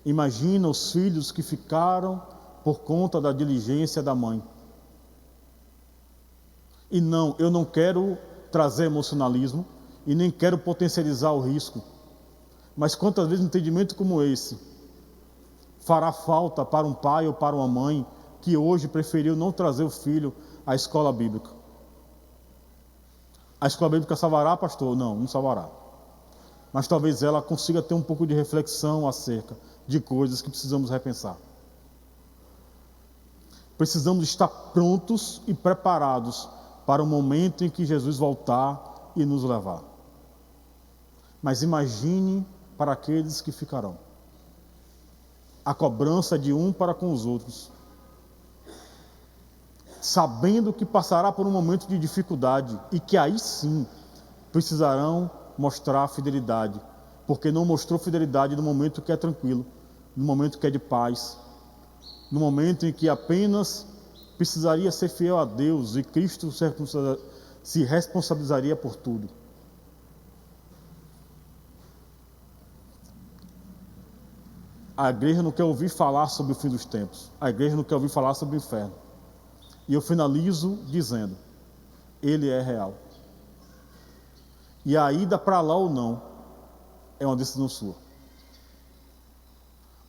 Imagina os filhos que ficaram por conta da diligência da mãe. E não, eu não quero trazer emocionalismo e nem quero potencializar o risco. Mas quantas vezes um entendimento como esse fará falta para um pai ou para uma mãe que hoje preferiu não trazer o filho à escola bíblica? A escola bíblica salvará, pastor? Não, não salvará. Mas talvez ela consiga ter um pouco de reflexão acerca de coisas que precisamos repensar. Precisamos estar prontos e preparados para o momento em que Jesus voltar e nos levar. Mas imagine para aqueles que ficarão. A cobrança de um para com os outros. Sabendo que passará por um momento de dificuldade e que aí sim precisarão mostrar fidelidade, porque não mostrou fidelidade no momento que é tranquilo, no momento que é de paz, no momento em que apenas precisaria ser fiel a Deus e Cristo se responsabilizaria por tudo. A igreja não quer ouvir falar sobre o fim dos tempos. A igreja não quer ouvir falar sobre o inferno. E eu finalizo dizendo: ele é real. E a ida para lá ou não é uma decisão sua.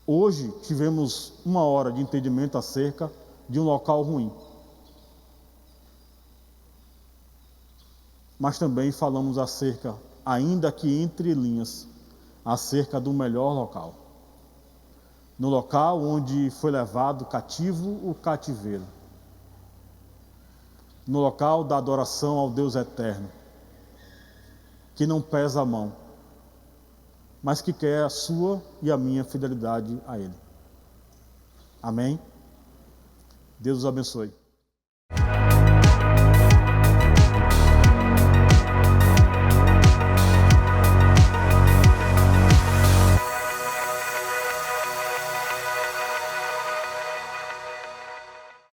Hoje tivemos 1 hora de entendimento acerca de um local ruim. Mas também falamos acerca, ainda que entre linhas, acerca do melhor local. No local onde foi levado cativo o cativeiro. No local da adoração ao Deus eterno, que não pesa a mão, mas que quer a sua e a minha fidelidade a Ele. Amém? Deus os abençoe.